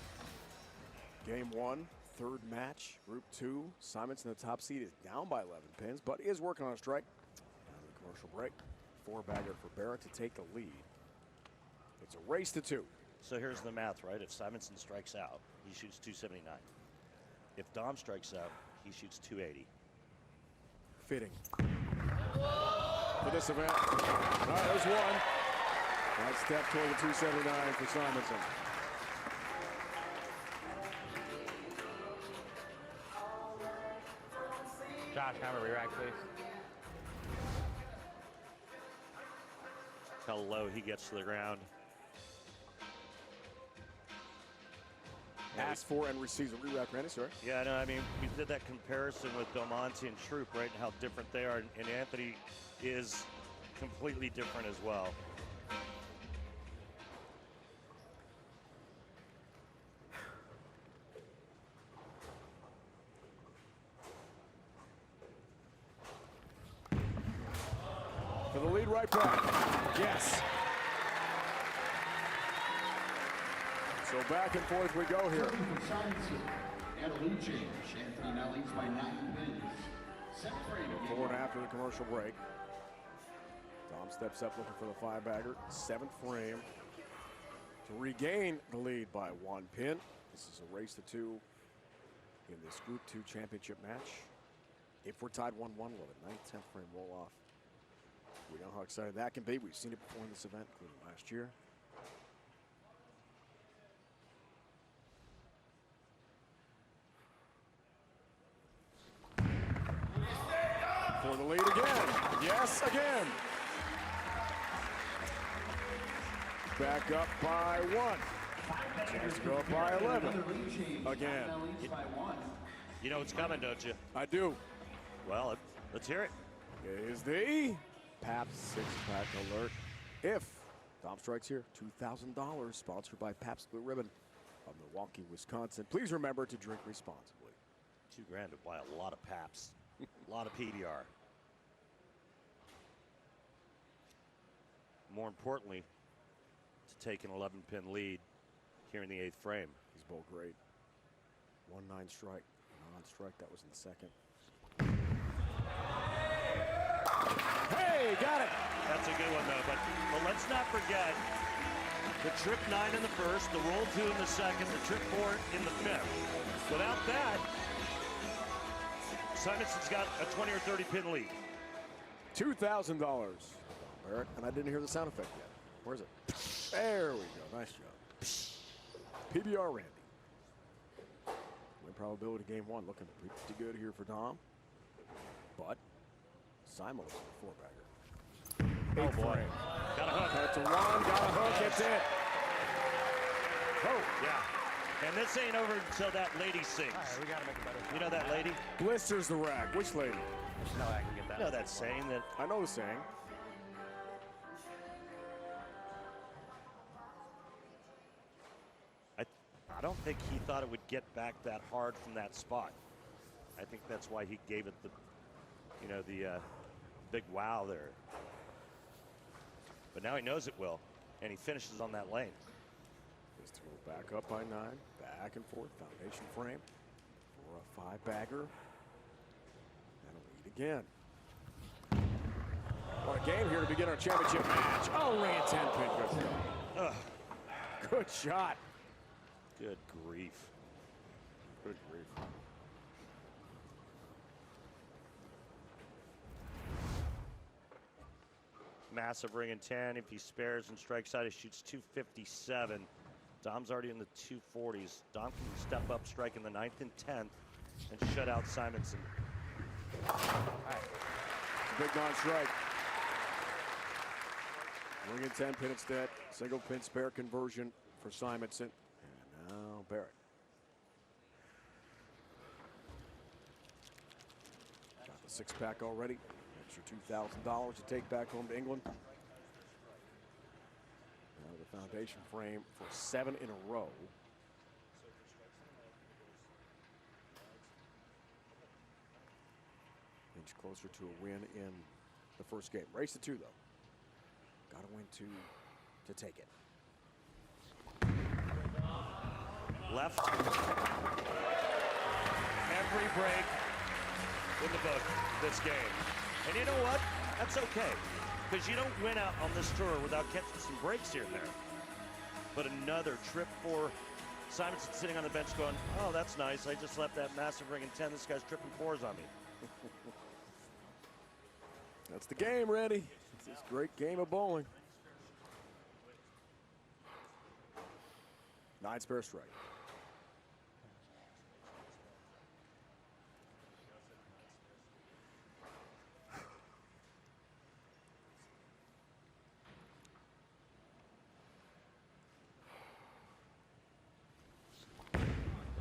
game 1, third match, group 2. Simonson, the top seed, is down by 11 pins, but is working on a strike. Down to the commercial break. 4-bagger for Barrett to take the lead. It's a race to 2. So here's the math, right? If Simonson strikes out, he shoots 279. If Dom strikes out, he shoots 280. Fitting for this event. All right, there's one. Nice step toward the 279 for Simonson. Josh, can I have a re-rack, please? How low he gets to the ground. Asked for and receives a re-rack, Randy, sorry. Yeah, no, I mean, we did that comparison with Belmonte and Troop, right, and how different they are, and Anthony is completely different as well. For the lead right back. Yes. So back and forth we go here. And a lead change. Anthony now leads by 9 pins. 7th frame. Before and after the commercial break. Dom steps up looking for the 5-bagger. 7th frame to regain the lead by 1 pin. This is a race to 2 in this Group 2 championship match. If we're tied 1-1, will the 9th, 10th frame roll off? We know how exciting that can be. We've seen it before in this event, including last year. For the lead again. Yes, again. Back up by 1. Chance to go up by 11. Again. You know what's coming, don't you? I do. Well, let's hear it. Is the Pabst 6-pack alert. If Dom strikes here, $2,000 sponsored by Pabst Blue Ribbon of Milwaukee, Wisconsin. Please remember to drink responsibly. $2 grand to buy a lot of Pabst, a lot of PBR. More importantly, to take an 11-pin lead here in the 8th frame. He's both great. 1-9 strike, non-strike. That was in the second. Hey, got it. That's a good one, though. But let's not forget the trip 9 in the first, the roll 2 in the second, the trip 4 in the 5th. Without that, Simonson's got a 20 or 30 pin lead. $2,000, Barrett, and I didn't hear the sound effect yet. Where's it? There we go. Nice job. PBR Randy. Win probability game 1 looking pretty good here for Dom. But Simon looks like a 4-bagger. 8th frame. Got a hook. Cut it to 1. Got a hook. It's it. Oh, yeah. And this ain't over until that lady sings. All right, we got to make a better shot. You know that lady? Blisters the rack. Which lady? There's no way I can get that. You know that saying that I know the saying. I don't think he thought it would get back that hard from that spot. I think that's why he gave it the, you know, the big wow there. But now he knows it will, and he finishes on that lane. This to go back up by 9, back and forth, foundation frame for a 5-bagger. And a lead again. What a game here to begin our championship match. Oh, ran 10 pin. Good shot. Good shot. Good grief. Good grief. Massive ring in 10. If he spares and strikes out, he shoots 257. Dom's already in the 240s. Dom can step up, strike in the 9th and 10th, and shut out Simonson. Big non-strike. Ring in 10 pin instead. Single pin spare conversion for Simonson. And now Barrett. Got the six-pack already. Extra $2,000 to take back home to England. Now the foundation frame for 7 in a row. Inch closer to a win in the first game. Race to 2 though. Got to win 2 to take it. Left. Every break in the book this game. And you know what? That's okay. Because you don't win out on this tour without catching some breaks here and there. But another trip for Simonson sitting on the bench going, oh, that's nice. I just left that massive ring in 10. This guy's tripping 4s on me. That's the game, Randy. It's this great game of bowling. 9 spare strike.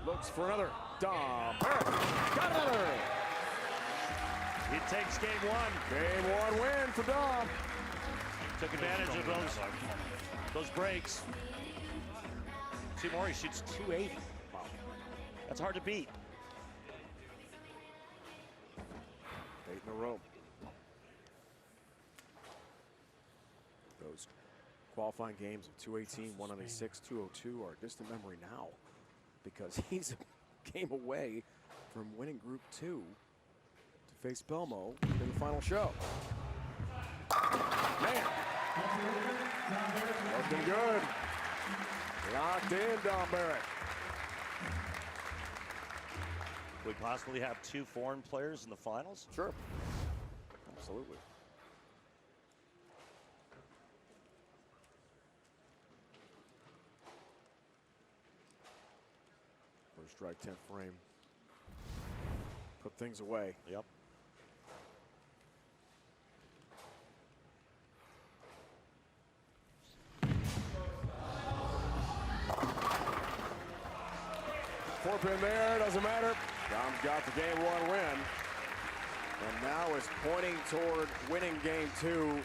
Looks for another. Dom Barrett. Got another. He takes game 1. Game 1 win for Dom. Took advantage of those breaks. 2 more, he shoots 280. Wow. That's hard to beat. 8 in a row. Those qualifying games of 218, 196, 202 are distant memory now because he's a game away from winning Group 2 to face Belmo in the final show. Man, looking good. Locked in, Dom Barrett. We possibly have 2 foreign players in the finals? Sure. Absolutely. First strike, 10th frame. Put things away. Yep. Four pin there, doesn't matter. Dom's got the game 1 win. And now is pointing toward winning game 2,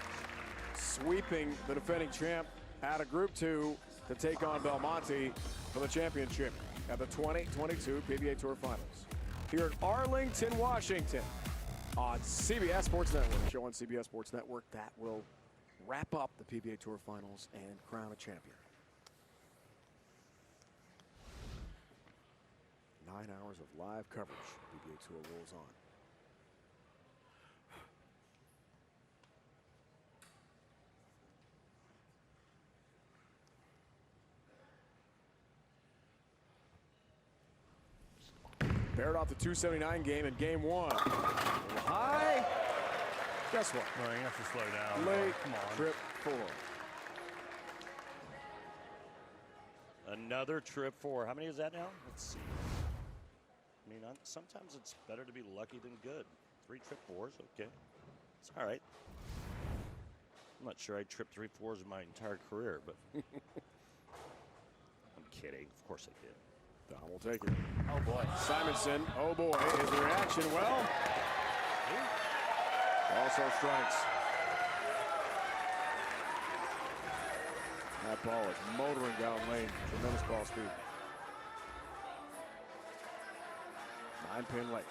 sweeping the defending champ out of Group 2 to take on Belmonte for the championship at the 2022 PBA Tour Finals. Here at Arlington, Washington on CBS Sports Network. Show on CBS Sports Network that will wrap up the PBA Tour Finals and crown a champion. 9 hours of live coverage. PBA Tour rolls on. Barrett off the 279 game in game 1. High. Guess what? No, you have to slow down. Late Come on. trip 4. Another trip 4. How many is that now? Let's see. I mean, sometimes it's better to be lucky than good. 3 trip 4s, okay. It's all right. I'm not sure I tripped 3 4s in my entire career, but I'm kidding. Of course I did. Dom will take it. Oh boy. Simonson, oh boy, his reaction, well, also strikes. That ball is motoring down lane, tremendous ball speed. 9 pin late.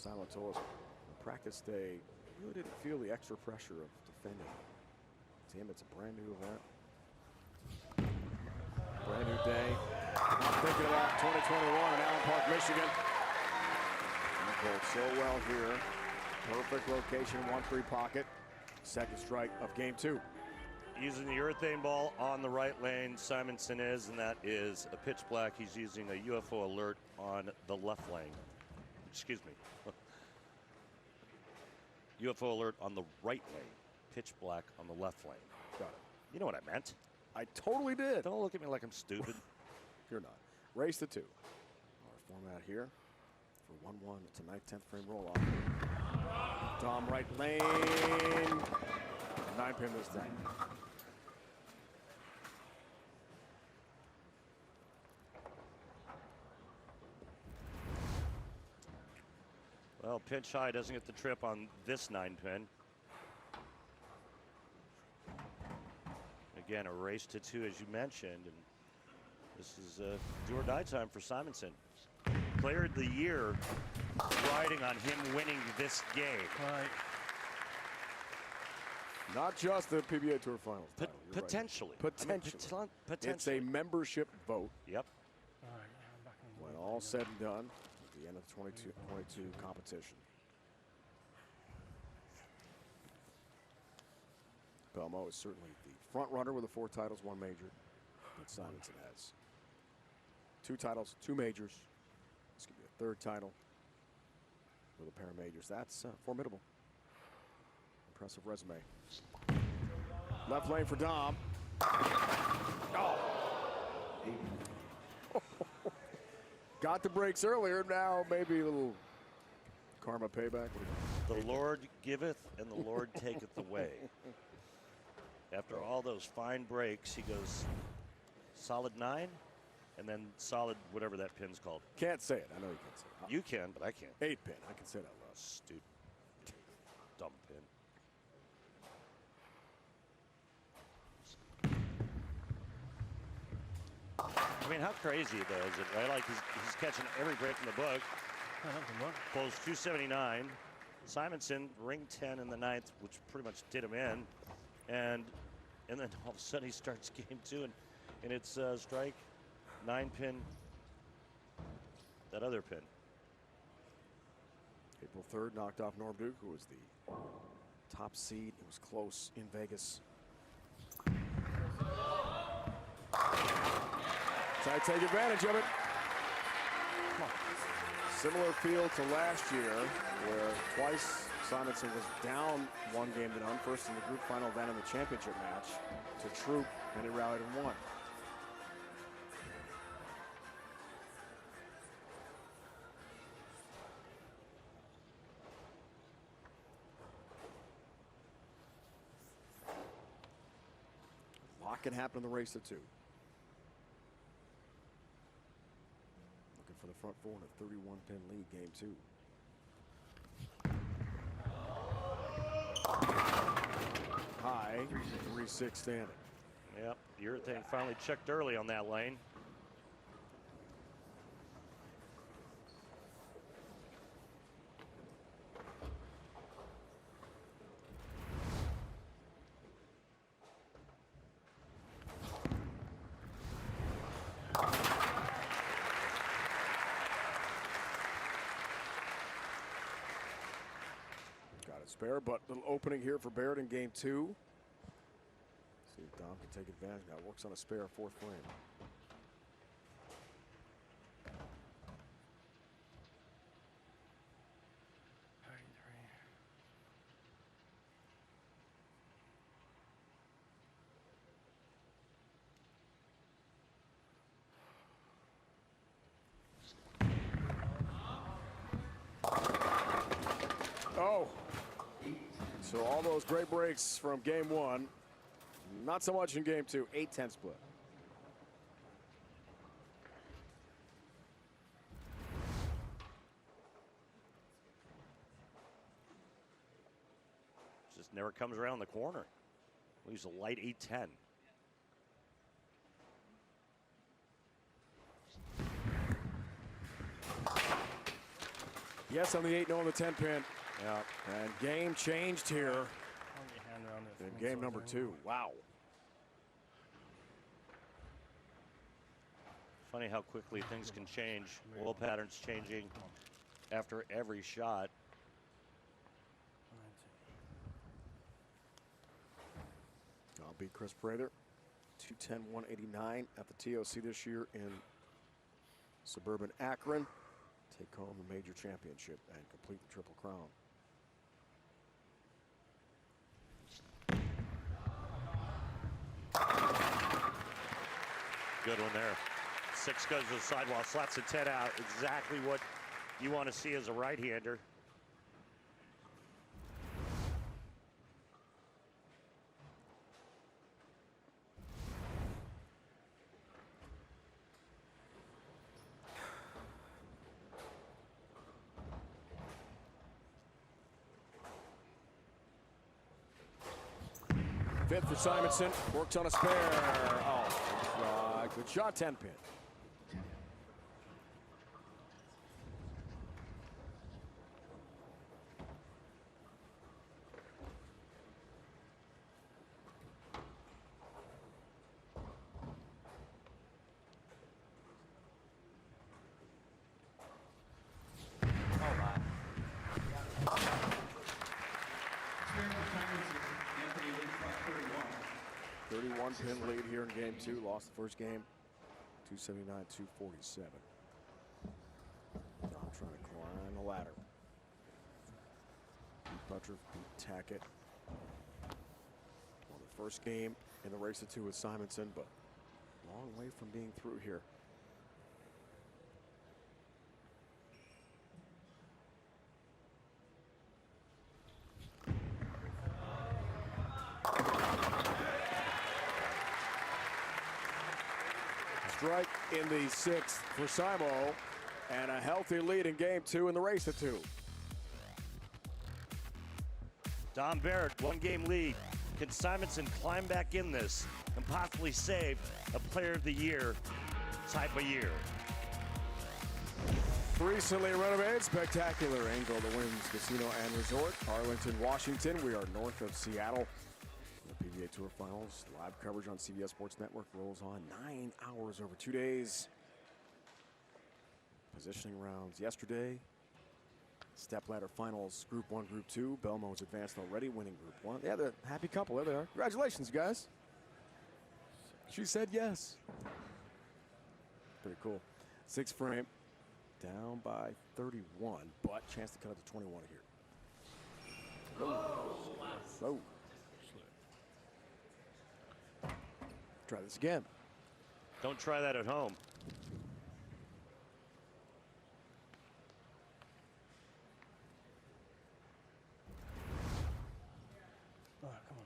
Simon told us on practice day Really didn't feel the extra pressure of defending. To him, it's a brand new event. Brand new day. I'm thinking about 2021 in Allen Park, Michigan. He bowled so well here. Perfect location, 1-3 pocket. Second strike of game 2. Using the urethane ball on the right lane, Simonson is, and that is a pitch black. He's using a UFO alert on the left lane. Excuse me. UFO alert on the right lane. Pitch black on the left lane. Got it. You know what I meant. I totally did. Don't look at me like I'm stupid. You're not. Race to 2. Our format here for 1-1. It's a 9th, 10th frame roll off. Dom right lane. 9-pin this time. Well, pitch high doesn't get the trip on this 9-pin. Again, a race to 2, as you mentioned, and this is do or die time for Simonson. Player of the year riding on him winning this game. Right. Not just the PBA Tour Finals. Potentially. Right. Potentially. I mean, potentially. It's a membership vote. Yep. All right, I'm back in. When all said and done, at the end of the 22 competition. Belmo is certainly the front runner with the 4 titles, 1 major. But Simonson has 2 titles, 2 majors. This could be a 3rd title with a pair of majors. That's formidable. Impressive resume. Left lane for Dom. Oh. Got the breaks earlier. Now maybe a little karma payback. The Lord giveth and the Lord taketh away. After all those fine breaks, he goes solid 9 and then solid whatever that pin's called. Can't say it. I know you can't say it. You can, but I can't. 8-pin. I can say that loud. Stupid. Dumb pin. I mean, how crazy though is it, right? Like he's catching every break in the book. Closed 279. Simonson ring 10 in the 9th, which pretty much did him in, and then all of a sudden he starts game 2, and it's strike 9-pin. That other pin. April 3rd, knocked off Norm Duke, who was the top seed. It was close in Vegas. Try to take advantage of it. Similar feel to last year, where twice Simonson was down 1 game to none, first in the group final, then in the championship match to Troop, and he rallied and won. A lot can happen in the race to 2. Looking for the front 4 in a 31-pin lead, game 2. High, 3-6 standing. Yep, the urethane finally checked early on that lane. Got a spare, but little opening here for Barrett in game 2. See if Dom can take advantage now. Works on a spare 4th frame. Oh, so all those great breaks from game 1, not so much in game 2, 8-10 split. Just never comes around the corner. We use a light 8-10. Yes on the 8, no on the 10 pin. Yeah, and game changed here I'll get your hand around it. in game number 2. Wow. Funny how quickly things can change. Oil patterns changing after every shot. I'll beat Chris Prather. 210-189 at the TOC this year in suburban Akron. Take home the major championship and complete the Triple Crown. Good one there. 6 goes to the sidewall, slaps a 10 out. Exactly what you want to see as a right-hander. Fifth for Simonson. Works on a spare. Oh, good shot, 10 pin. Oh my. 31 pin lead here in game 2. Lost the first game. 279-247. Dom trying to climb the ladder. Beat Butcher, beat Tackett. Well, the first game in the race to 2 with Simonson, but long way from being through here. Strike in the 6th for Simo, and a healthy lead in game 2 in the race to 2. Dom Barrett, 1-game lead. Can Simonson climb back in this and possibly save a Player of the Year type of year? Recently renovated, spectacular angle to Wynn's Casino and Resort, Arlington, Washington. We are north of Seattle. The PBA Tour Finals, live coverage on CBS Sports Network rolls on 9 hours over 2 days. Positioning rounds yesterday. Stepladder Finals, Group 1, Group 2. Belmo's advanced already, winning Group 1. Yeah, the happy couple. There they are. Congratulations, guys. She said yes. Pretty cool. 6th frame, down by 31, but chance to cut it to 21 here. Oh. Try this again. Don't try that at home. Oh, come on.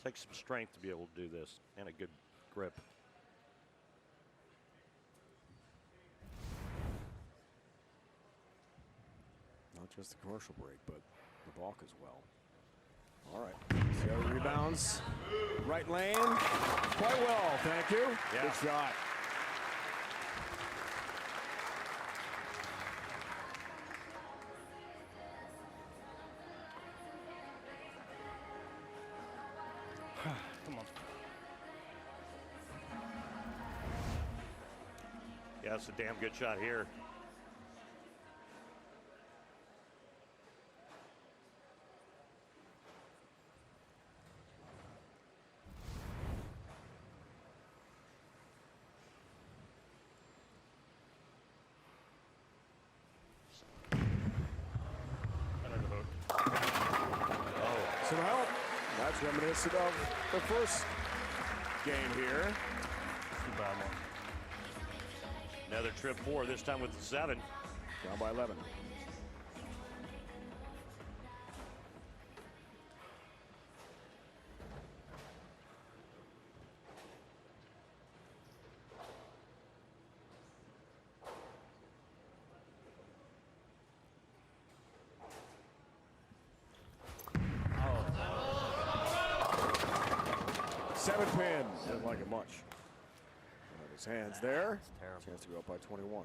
Takes some strength to be able to do this and a good grip. Not just the commercial break, but the balk as well. All right, see how he rebounds. Right lane, quite well, thank you. Yeah. Good shot. Come on. Yeah, it's a damn good shot here. Under the hook. So help. That's reminiscent of the first game here. Too bad, man. Another trip 4, this time with the 7. Down by 11. Seven pin. Didn't like it much. Out of his hands there. Terrible. Chance to go up by 21.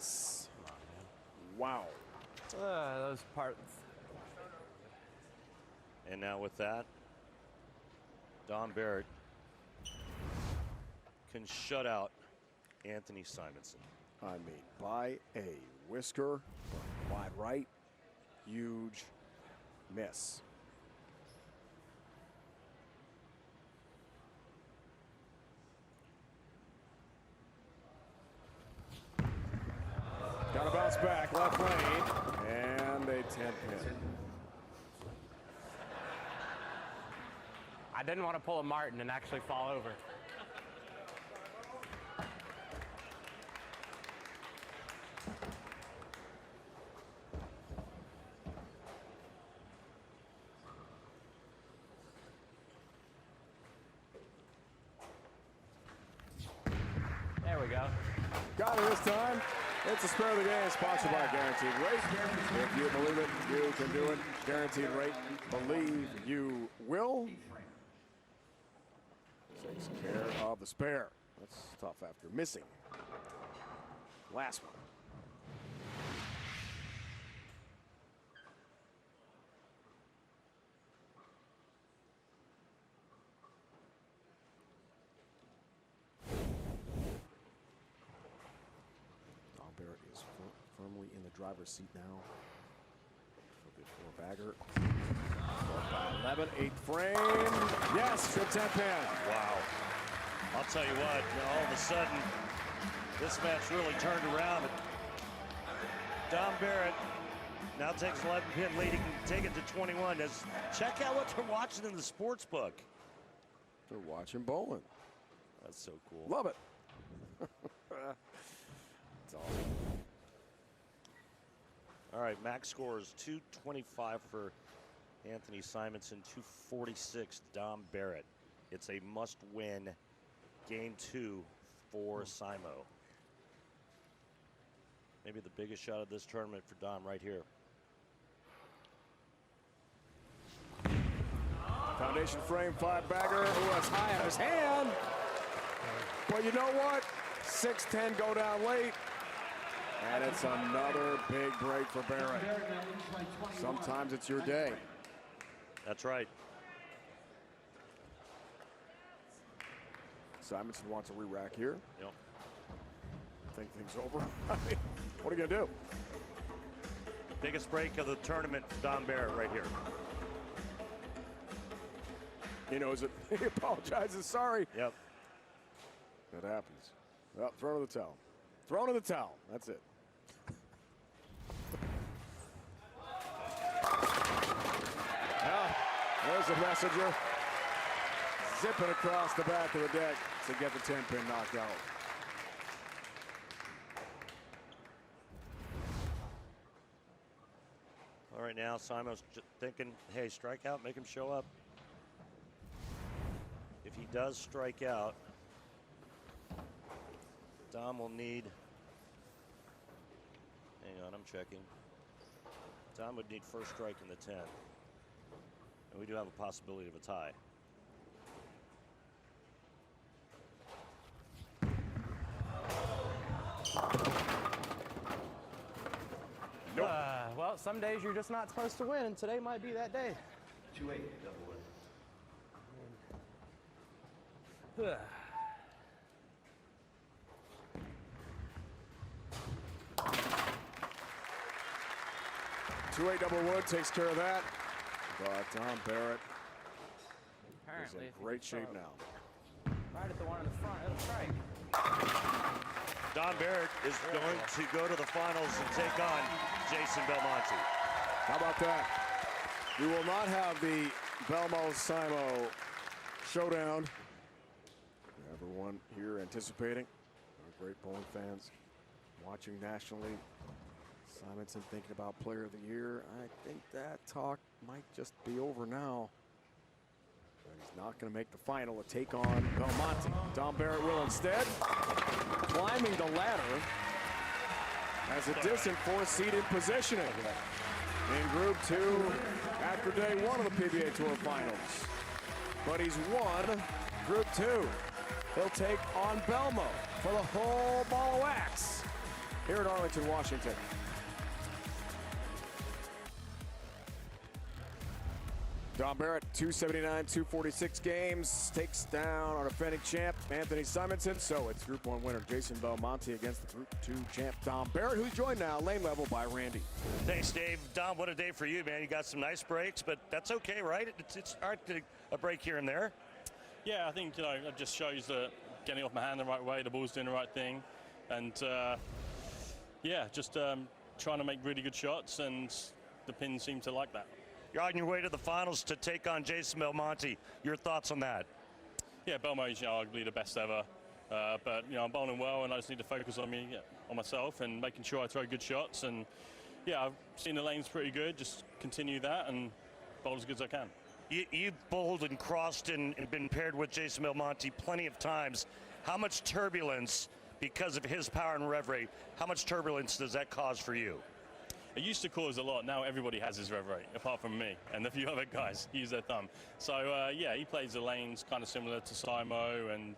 miss. Wow. Those parts. And now with that, Dom Barrett can shut out Anthony Simonson. I mean, by a whisker, wide right, huge miss. Got to bounce back, left lane, and a 10-pin. I didn't want to pull a Martin and actually fall over. There we go. Got it this time. It's a spare of the game, sponsored by Guaranteed Rate. If you believe it, you can do it. Guaranteed Rate, believe you will. Takes care of the spare. That's tough after missing. Last one. Barrett is firmly in the driver's seat now. For the four-bagger. 11, 8th frame. Yes, trip 10 pin. Wow. I'll tell you what, all of a sudden, this match really turned around. Dom Barrett now takes 11 pin lead. He can take it to 21. Check out what they're watching in the sports book. They're watching bowling. That's so cool. Love it. It's awesome. All right, max score is 225 for Anthony Simonson, 246 Dom Barrett. It's a must-win game 2 for Simo. Maybe the biggest shot of this tournament for Dom right here. Foundation frame, 5-bagger, who has high on his hand. But you know what? 6-10 go down late. And it's another big break for Barrett. Sometimes it's your day. That's right. Simonson wants a re-rack here. Yep. Think things over. I mean, what are you going to do? Biggest break of the tournament for Dom Barrett right here. He knows it. He apologizes. Sorry. Yep. That happens. Well, throw in the towel. Throw in the towel. That's it. Well, there's the messenger. Zipping across the back of the deck to get the 10-pin knocked out. All right, now Simo's thinking, hey, strike out, make him show up. If he does strike out, Dom will need, hang on, I'm checking. Dom would need first strike in the 10. And we do have a possibility of a tie. Nope. Well, some days you're just not supposed to win, and today might be that day. 2-8, double win. 2-8 double wood takes care of that. But Dom Barrett is Apparently, in great shape now. Right at the one in the front, it'll strike. Dom Barrett is going to go to the finals and take on Jason Belmonte. How about that? We will not have the Belmo-Simo showdown. Everyone here anticipating. Our great bowling fans watching nationally. Simonson thinking about player of the year. I think that talk might just be over now. But he's not going to make the final to take on Belmonte. Dom Barrett will instead. Climbing the ladder as a distant 4th seed in positioning. In Group 2 after day 1 of the PBA Tour Finals. But he's won Group 2. He'll take on Belmo for the whole ball of wax. here in Arlington, Washington. Dom Barrett, 279, 246 games, takes down our defending champ, Anthony Simonson. So it's Group 1 winner Jason Belmonte against the Group 2 champ, Dom Barrett, who's joined now lane level by Randy. Thanks, Dave. Dom, what a day for you, man. You got some nice breaks, but that's okay, right? It's hard to a break here and there. Yeah, I think, it just shows that getting off my hand the right way, the ball's doing the right thing. And, just trying to make really good shots, and the pins seem to like that. You're on your way to the finals to take on Jason Belmonte. Your thoughts on that? Yeah, Belmonte's arguably the best ever. But I'm bowling well, and I just need to focus on myself and making sure I throw good shots. And yeah, I've seen the lanes pretty good. Just continue that and bowl as good as I can. You've bowled and crossed and been paired with Jason Belmonte plenty of times. How much turbulence, because of his power and rev rate, how much turbulence does that cause for you? It used to cause a lot. Now everybody has his rev rate, apart from me and a few other guys use their thumb. So, he plays the lanes kind of similar to Simo and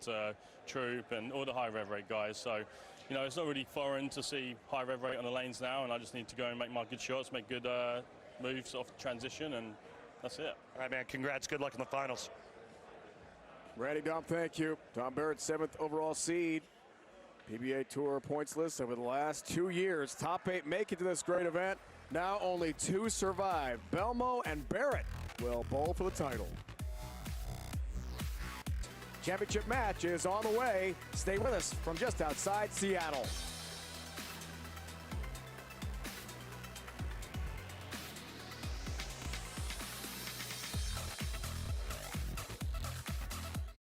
Troop and all the high rev rate guys. So, it's not really foreign to see high rev rate on the lanes now, and I just need to go and make my good shots, make good moves off the transition, and that's it. All right, man. Congrats. Good luck in the finals. Randy, Dom, thank you. Dom Barrett, 7th overall seed. PBA Tour points list over the last 2 years. Top 8 make it to this great event. Now only 2 survive. Belmo and Barrett will bowl for the title. Championship match is on the way. Stay with us from just outside Seattle.